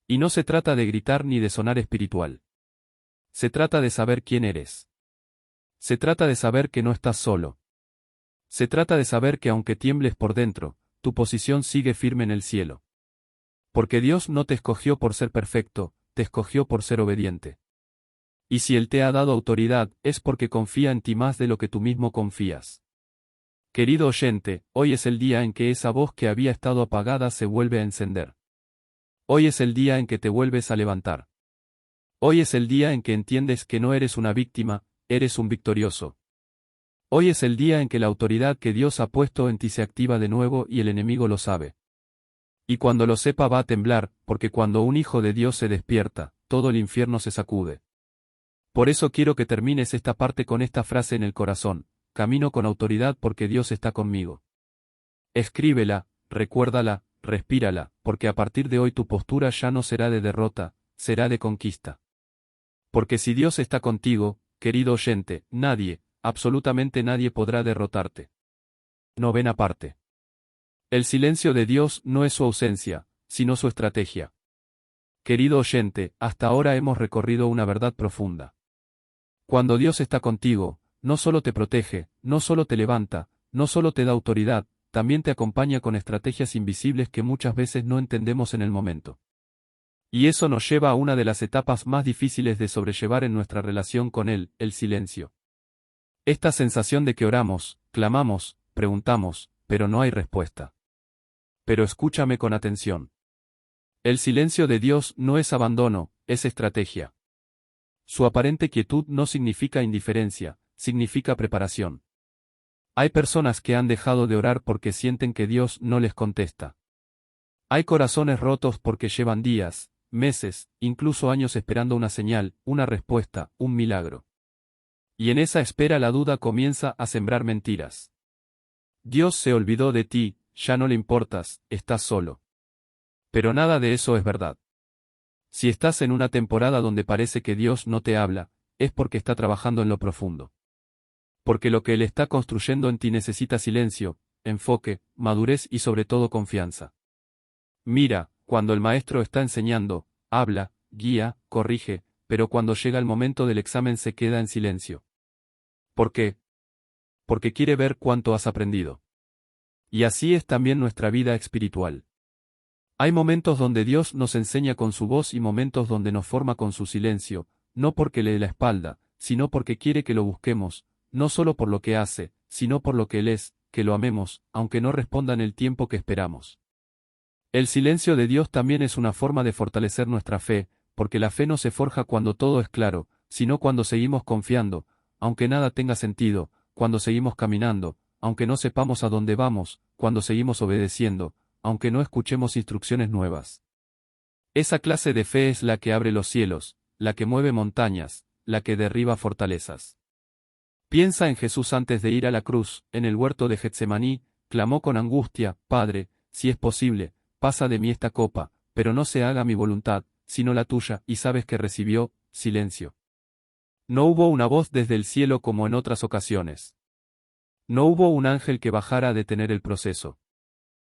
A: Y no se trata de gritar ni de sonar espiritual. Se trata de saber quién eres. Se trata de saber que no estás solo. Se trata de saber que aunque tiembles por dentro, tu posición sigue firme en el cielo. Porque Dios no te escogió por ser perfecto, te escogió por ser obediente. Y si Él te ha dado autoridad, es porque confía en ti más de lo que tú mismo confías. Querido oyente, hoy es el día en que esa voz que había estado apagada se vuelve a encender. Hoy es el día en que te vuelves a levantar. Hoy es el día en que entiendes que no eres una víctima, eres un victorioso. Hoy es el día en que la autoridad que Dios ha puesto en ti se activa de nuevo y el enemigo lo sabe. Y cuando lo sepa va a temblar, porque cuando un hijo de Dios se despierta, todo el infierno se sacude. Por eso quiero que termines esta parte con esta frase en el corazón: camino con autoridad porque Dios está conmigo. Escríbela, recuérdala, respírala, porque a partir de hoy tu postura ya no será de derrota, será de conquista. Porque si Dios está contigo, querido oyente, nadie, absolutamente nadie podrá derrotarte. Novena parte. El silencio de Dios no es su ausencia, sino su estrategia. Querido oyente, hasta ahora hemos recorrido una verdad profunda. Cuando Dios está contigo, no solo te protege, no solo te levanta, no solo te da autoridad, también te acompaña con estrategias invisibles que muchas veces no entendemos en el momento. Y eso nos lleva a una de las etapas más difíciles de sobrellevar en nuestra relación con Él, el silencio. Esta sensación de que oramos, clamamos, preguntamos, pero no hay respuesta. Pero escúchame con atención. El silencio de Dios no es abandono, es estrategia. Su aparente quietud no significa indiferencia, significa preparación. Hay personas que han dejado de orar porque sienten que Dios no les contesta. Hay corazones rotos porque llevan días, meses, incluso años esperando una señal, una respuesta, un milagro. Y en esa espera la duda comienza a sembrar mentiras. Dios se olvidó de ti, ya no le importas, estás solo. Pero nada de eso es verdad. Si estás en una temporada donde parece que Dios no te habla, es porque está trabajando en lo profundo. Porque lo que Él está construyendo en ti necesita silencio, enfoque, madurez y sobre todo confianza. Mira, cuando el maestro está enseñando, habla, guía, corrige, pero cuando llega el momento del examen se queda en silencio. ¿Por qué? Porque quiere ver cuánto has aprendido. Y así es también nuestra vida espiritual. Hay momentos donde Dios nos enseña con su voz y momentos donde nos forma con su silencio, no porque le dé la espalda, sino porque quiere que lo busquemos, no solo por lo que hace, sino por lo que Él es, que lo amemos, aunque no responda en el tiempo que esperamos. El silencio de Dios también es una forma de fortalecer nuestra fe, porque la fe no se forja cuando todo es claro, sino cuando seguimos confiando, aunque nada tenga sentido, cuando seguimos caminando, aunque no sepamos a dónde vamos, cuando seguimos obedeciendo, aunque no escuchemos instrucciones nuevas. Esa clase de fe es la que abre los cielos, la que mueve montañas, la que derriba fortalezas. Piensa en Jesús antes de ir a la cruz, en el huerto de Getsemaní, clamó con angustia, Padre, si es posible, pasa de mí esta copa, pero no se haga mi voluntad, sino la tuya, y sabes que recibió, silencio. No hubo una voz desde el cielo como en otras ocasiones. No hubo un ángel que bajara a detener el proceso.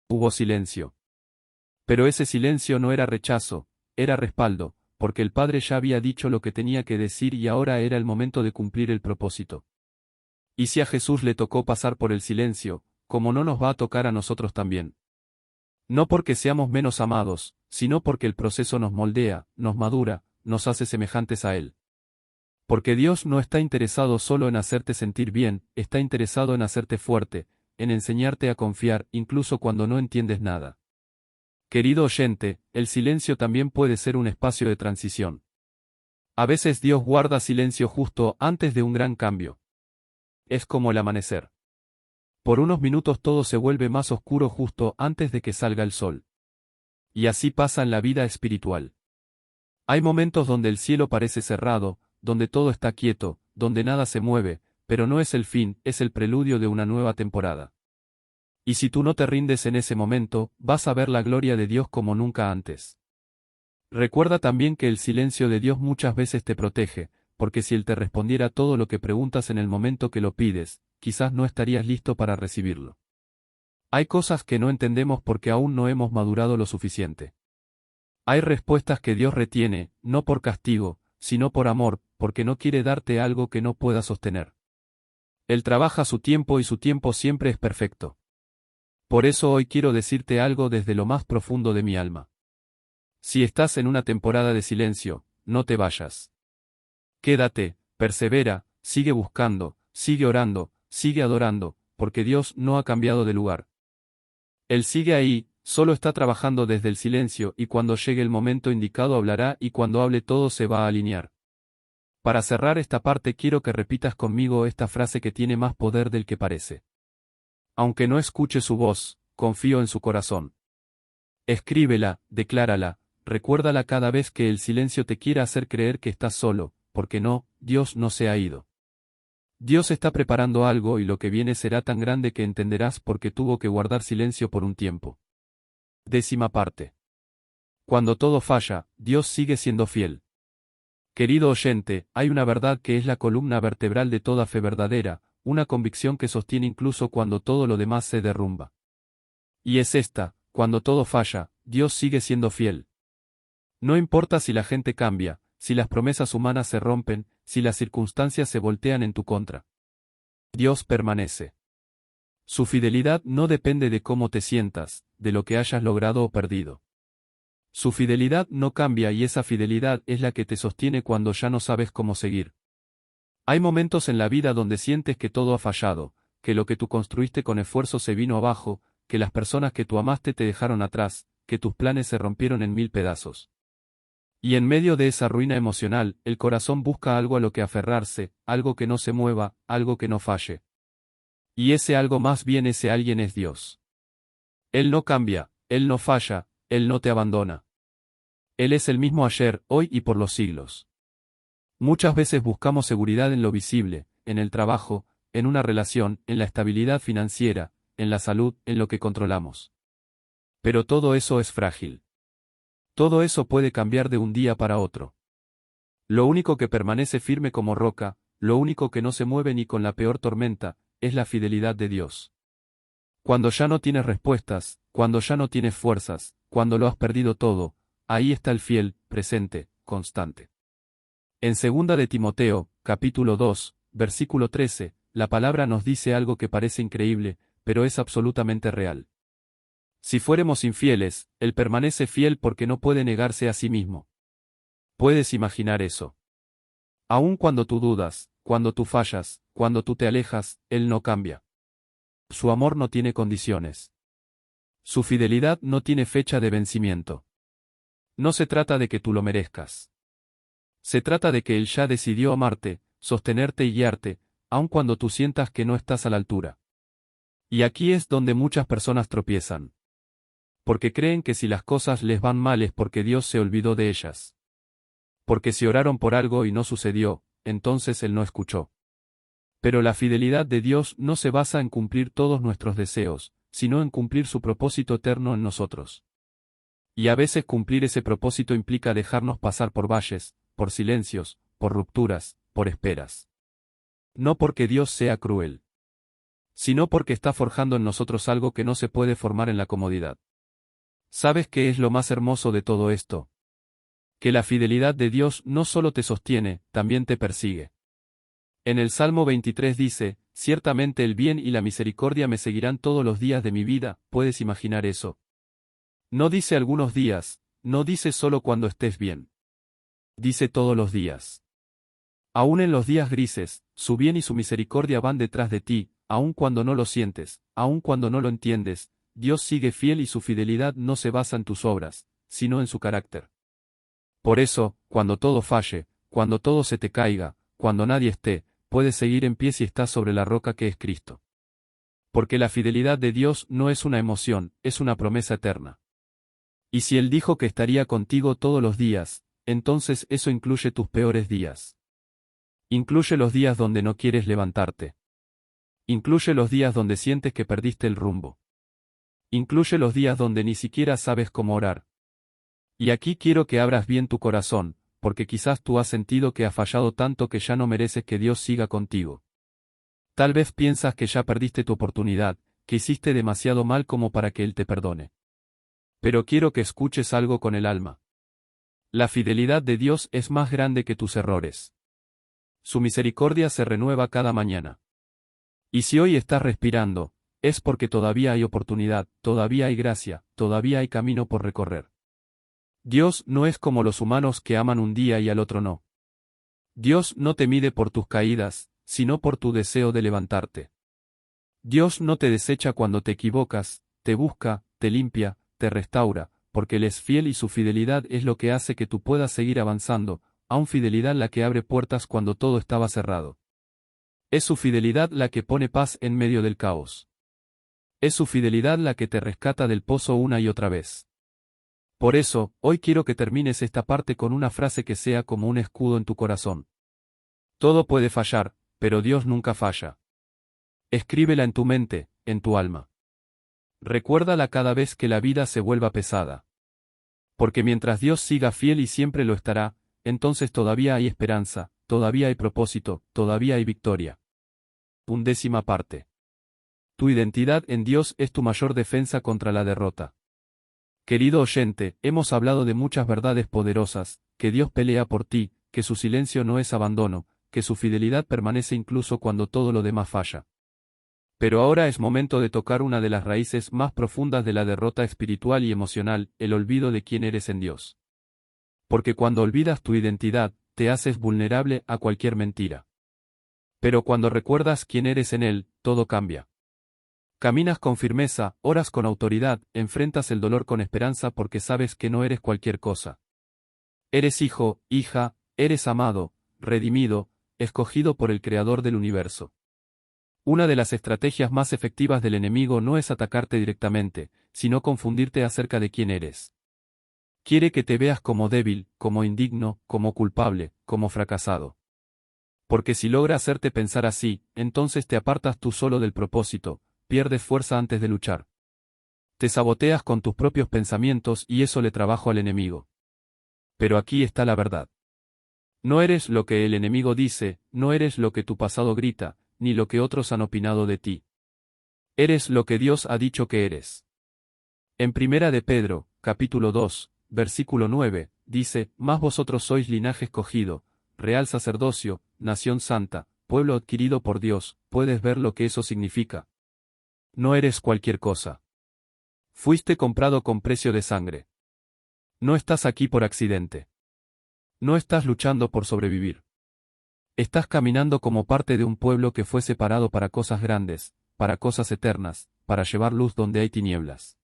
A: Hubo silencio. Pero ese silencio no era rechazo, era respaldo, porque el Padre ya había dicho lo que tenía que decir y ahora era el momento de cumplir el propósito. Y si a Jesús le tocó pasar por el silencio, ¿cómo no nos va a tocar a nosotros también? No porque seamos menos amados, sino porque el proceso nos moldea, nos madura, nos hace semejantes a Él. Porque Dios no está interesado solo en hacerte sentir bien, está interesado en hacerte fuerte, en enseñarte a confiar incluso cuando no entiendes nada. Querido oyente, el silencio también puede ser un espacio de transición. A veces Dios guarda silencio justo antes de un gran cambio. Es como el amanecer. Por unos minutos todo se vuelve más oscuro justo antes de que salga el sol. Y así pasa en la vida espiritual. Hay momentos donde el cielo parece cerrado, donde todo está quieto, donde nada se mueve, pero no es el fin, es el preludio de una nueva temporada. Y si tú no te rindes en ese momento, vas a ver la gloria de Dios como nunca antes. Recuerda también que el silencio de Dios muchas veces te protege, porque si Él te respondiera todo lo que preguntas en el momento que lo pides, quizás no estarías listo para recibirlo. Hay cosas que no entendemos porque aún no hemos madurado lo suficiente. Hay respuestas que Dios retiene, no por castigo, sino por amor, porque no quiere darte algo que no pueda sostener. Él trabaja su tiempo y su tiempo siempre es perfecto. Por eso hoy quiero decirte algo desde lo más profundo de mi alma. Si estás en una temporada de silencio, no te vayas. Quédate, persevera, sigue buscando, sigue orando, sigue adorando, porque Dios no ha cambiado de lugar. Él sigue ahí, solo está trabajando desde el silencio y cuando llegue el momento indicado hablará y cuando hable todo se va a alinear. Para cerrar esta parte quiero que repitas conmigo esta frase que tiene más poder del que parece. Aunque no escuche su voz, confío en su corazón. Escríbela, declárala, recuérdala cada vez que el silencio te quiera hacer creer que estás solo, porque no, Dios no se ha ido. Dios está preparando algo y lo que viene será tan grande que entenderás por qué tuvo que guardar silencio por un tiempo. 10ª parte. Cuando todo falla, Dios sigue siendo fiel. Querido oyente, hay una verdad que es la columna vertebral de toda fe verdadera, una convicción que sostiene incluso cuando todo lo demás se derrumba. Y es esta: cuando todo falla, Dios sigue siendo fiel. No importa si la gente cambia, si las promesas humanas se rompen, si las circunstancias se voltean en tu contra. Dios permanece. Su fidelidad no depende de cómo te sientas, de lo que hayas logrado o perdido. Su fidelidad no cambia y esa fidelidad es la que te sostiene cuando ya no sabes cómo seguir. Hay momentos en la vida donde sientes que todo ha fallado, que lo que tú construiste con esfuerzo se vino abajo, que las personas que tú amaste te dejaron atrás, que tus planes se rompieron en 1000 pedazos. Y en medio de esa ruina emocional, el corazón busca algo a lo que aferrarse, algo que no se mueva, algo que no falle. Y ese algo más bien ese alguien es Dios. Él no cambia, Él no falla, Él no te abandona. Él es el mismo ayer, hoy y por los siglos. Muchas veces buscamos seguridad en lo visible, en el trabajo, en una relación, en la estabilidad financiera, en la salud, en lo que controlamos. Pero todo eso es frágil. Todo eso puede cambiar de un día para otro. Lo único que permanece firme como roca, lo único que no se mueve ni con la peor tormenta, es la fidelidad de Dios. Cuando ya no tienes respuestas, cuando ya no tienes fuerzas, cuando lo has perdido todo, ahí está el fiel, presente, constante. En 2 de Timoteo, capítulo 2, versículo 13, la palabra nos dice algo que parece increíble, pero es absolutamente real. Si fuéramos infieles, Él permanece fiel porque no puede negarse a sí mismo. ¿Puedes imaginar eso? Aun cuando tú dudas, cuando tú fallas, cuando tú te alejas, Él no cambia. Su amor no tiene condiciones. Su fidelidad no tiene fecha de vencimiento. No se trata de que tú lo merezcas. Se trata de que Él ya decidió amarte, sostenerte y guiarte, aun cuando tú sientas que no estás a la altura. Y aquí es donde muchas personas tropiezan. Porque creen que si las cosas les van mal es porque Dios se olvidó de ellas. Porque si oraron por algo y no sucedió, entonces Él no escuchó. Pero la fidelidad de Dios no se basa en cumplir todos nuestros deseos, sino en cumplir su propósito eterno en nosotros. Y a veces cumplir ese propósito implica dejarnos pasar por valles, por silencios, por rupturas, por esperas. No porque Dios sea cruel, sino porque está forjando en nosotros algo que no se puede formar en la comodidad. ¿Sabes qué es lo más hermoso de todo esto? Que la fidelidad de Dios no solo te sostiene, también te persigue. En el Salmo 23 dice, ciertamente el bien y la misericordia me seguirán todos los días de mi vida, ¿puedes imaginar eso? No dice algunos días, no dice solo cuando estés bien. Dice todos los días. Aún en los días grises, su bien y su misericordia van detrás de ti, aun cuando no lo sientes, aun cuando no lo entiendes, Dios sigue fiel y su fidelidad no se basa en tus obras, sino en su carácter. Por eso, cuando todo falle, cuando todo se te caiga, cuando nadie esté, puedes seguir en pie si estás sobre la roca que es Cristo. Porque la fidelidad de Dios no es una emoción, es una promesa eterna. Y si Él dijo que estaría contigo todos los días, entonces eso incluye tus peores días. Incluye los días donde no quieres levantarte. Incluye los días donde sientes que perdiste el rumbo. Incluye los días donde ni siquiera sabes cómo orar. Y aquí quiero que abras bien tu corazón, porque quizás tú has sentido que has fallado tanto que ya no mereces que Dios siga contigo. Tal vez piensas que ya perdiste tu oportunidad, que hiciste demasiado mal como para que Él te perdone. Pero quiero que escuches algo con el alma. La fidelidad de Dios es más grande que tus errores. Su misericordia se renueva cada mañana. Y si hoy estás respirando, es porque todavía hay oportunidad, todavía hay gracia, todavía hay camino por recorrer. Dios no es como los humanos que aman un día y al otro no. Dios no te mide por tus caídas, sino por tu deseo de levantarte. Dios no te desecha cuando te equivocas, te busca, te limpia, te restaura, porque Él es fiel y su fidelidad es lo que hace que tú puedas seguir avanzando, aun fidelidad la que abre puertas cuando todo estaba cerrado. Es su fidelidad la que pone paz en medio del caos. Es su fidelidad la que te rescata del pozo una y otra vez. Por eso, hoy quiero que termines esta parte con una frase que sea como un escudo en tu corazón. Todo puede fallar, pero Dios nunca falla. Escríbela en tu mente, en tu alma. Recuérdala cada vez que la vida se vuelva pesada. Porque mientras Dios siga fiel y siempre lo estará, entonces todavía hay esperanza, todavía hay propósito, todavía hay victoria. 11ª parte. Tu identidad en Dios es tu mayor defensa contra la derrota. Querido oyente, hemos hablado de muchas verdades poderosas, que Dios pelea por ti, que su silencio no es abandono, que su fidelidad permanece incluso cuando todo lo demás falla. Pero ahora es momento de tocar una de las raíces más profundas de la derrota espiritual y emocional, el olvido de quién eres en Dios. Porque cuando olvidas tu identidad, te haces vulnerable a cualquier mentira. Pero cuando recuerdas quién eres en Él, todo cambia. Caminas con firmeza, oras con autoridad, enfrentas el dolor con esperanza porque sabes que no eres cualquier cosa. Eres hijo, hija, eres amado, redimido, escogido por el Creador del universo. Una de las estrategias más efectivas del enemigo no es atacarte directamente, sino confundirte acerca de quién eres. Quiere que te veas como débil, como indigno, como culpable, como fracasado. Porque si logra hacerte pensar así, entonces te apartas tú solo del propósito, pierdes fuerza antes de luchar. Te saboteas con tus propios pensamientos y eso le trabajo al enemigo. Pero aquí está la verdad. No eres lo que el enemigo dice, no eres lo que tu pasado grita, ni lo que otros han opinado de ti. Eres lo que Dios ha dicho que eres. En 1 de Pedro, capítulo 2, versículo 9, dice, «Mas vosotros sois linaje escogido, real sacerdocio, nación santa, pueblo adquirido por Dios». ¿Puedes ver lo que eso significa? No eres cualquier cosa. Fuiste comprado con precio de sangre. No estás aquí por accidente. No estás luchando por sobrevivir. Estás caminando como parte de un pueblo que fue separado para cosas grandes, para cosas eternas, para llevar luz donde hay tinieblas.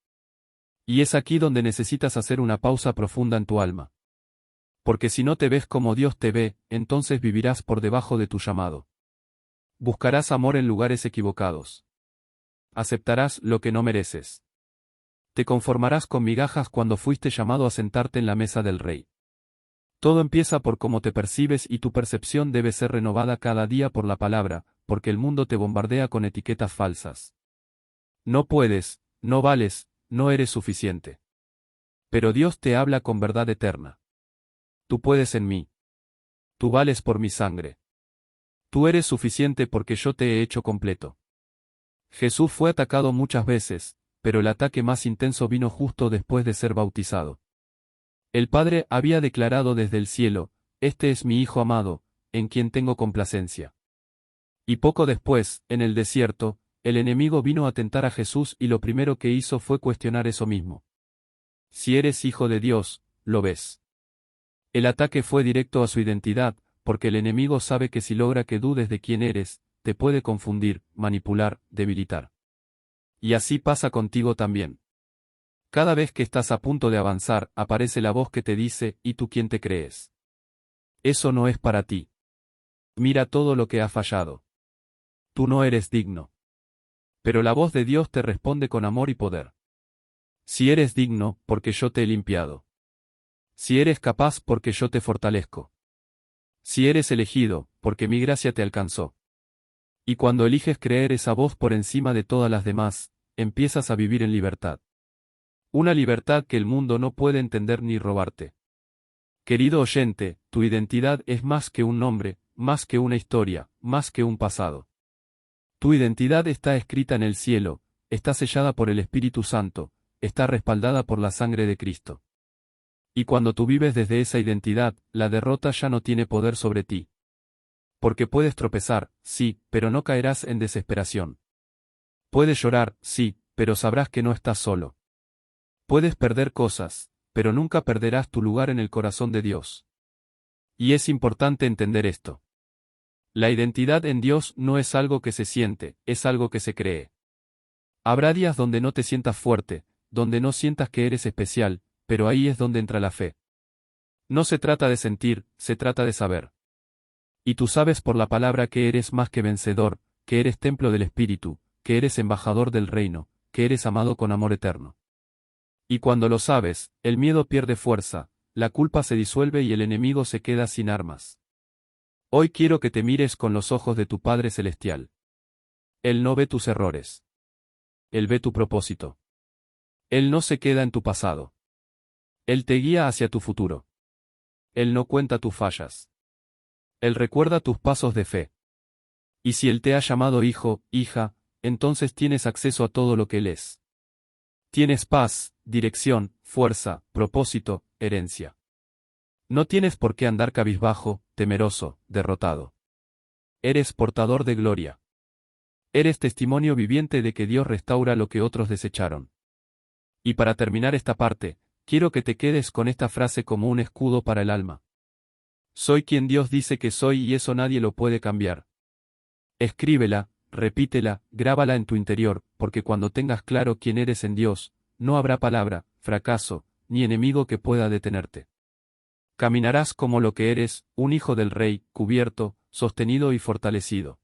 A: Y es aquí donde necesitas hacer una pausa profunda en tu alma. Porque si no te ves como Dios te ve, entonces vivirás por debajo de tu llamado. Buscarás amor en lugares equivocados. Aceptarás lo que no mereces. Te conformarás con migajas cuando fuiste llamado a sentarte en la mesa del Rey. Todo empieza por cómo te percibes y tu percepción debe ser renovada cada día por la palabra, porque el mundo te bombardea con etiquetas falsas. No puedes, no vales, no eres suficiente. Pero Dios te habla con verdad eterna. Tú puedes en mí. Tú vales por mi sangre. Tú eres suficiente porque yo te he hecho completo. Jesús fue atacado muchas veces, pero el ataque más intenso vino justo después de ser bautizado. El Padre había declarado desde el cielo, «Este es mi Hijo amado, en quien tengo complacencia». Y poco después, en el desierto, el enemigo vino a tentar a Jesús y lo primero que hizo fue cuestionar eso mismo. Si eres hijo de Dios, lo ves. El ataque fue directo a su identidad, porque el enemigo sabe que si logra que dudes de quién eres, te puede confundir, manipular, debilitar. Y así pasa contigo también. Cada vez que estás a punto de avanzar, aparece la voz que te dice, ¿y tú quién te crees? Eso no es para ti. Mira todo lo que ha fallado. Tú no eres digno. Pero la voz de Dios te responde con amor y poder. Si eres digno, porque yo te he limpiado. Si eres capaz, porque yo te fortalezco. Si eres elegido, porque mi gracia te alcanzó. Y cuando eliges creer esa voz por encima de todas las demás, empiezas a vivir en libertad. Una libertad que el mundo no puede entender ni robarte. Querido oyente, tu identidad es más que un nombre, más que una historia, más que un pasado. Tu identidad está escrita en el cielo, está sellada por el Espíritu Santo, está respaldada por la sangre de Cristo. Y cuando tú vives desde esa identidad, la derrota ya no tiene poder sobre ti. Porque puedes tropezar, sí, pero no caerás en desesperación. Puedes llorar, sí, pero sabrás que no estás solo. Puedes perder cosas, pero nunca perderás tu lugar en el corazón de Dios. Y es importante entender esto. La identidad en Dios no es algo que se siente, es algo que se cree. Habrá días donde no te sientas fuerte, donde no sientas que eres especial, pero ahí es donde entra la fe. No se trata de sentir, se trata de saber. Y tú sabes por la palabra que eres más que vencedor, que eres templo del Espíritu, que eres embajador del reino, que eres amado con amor eterno. Y cuando lo sabes, el miedo pierde fuerza, la culpa se disuelve y el enemigo se queda sin armas. Hoy quiero que te mires con los ojos de tu Padre Celestial. Él no ve tus errores. Él ve tu propósito. Él no se queda en tu pasado. Él te guía hacia tu futuro. Él no cuenta tus fallas. Él recuerda tus pasos de fe. Y si Él te ha llamado hijo, hija, entonces tienes acceso a todo lo que Él es. Tienes paz, dirección, fuerza, propósito, herencia. No tienes por qué andar cabizbajo, temeroso, derrotado. Eres portador de gloria. Eres testimonio viviente de que Dios restaura lo que otros desecharon. Y para terminar esta parte, quiero que te quedes con esta frase como un escudo para el alma. Soy quien Dios dice que soy y eso nadie lo puede cambiar. Escríbela, repítela, grábala en tu interior, porque cuando tengas claro quién eres en Dios, no habrá palabra, fracaso, ni enemigo que pueda detenerte. Caminarás como lo que eres, un hijo del Rey, cubierto, sostenido y fortalecido.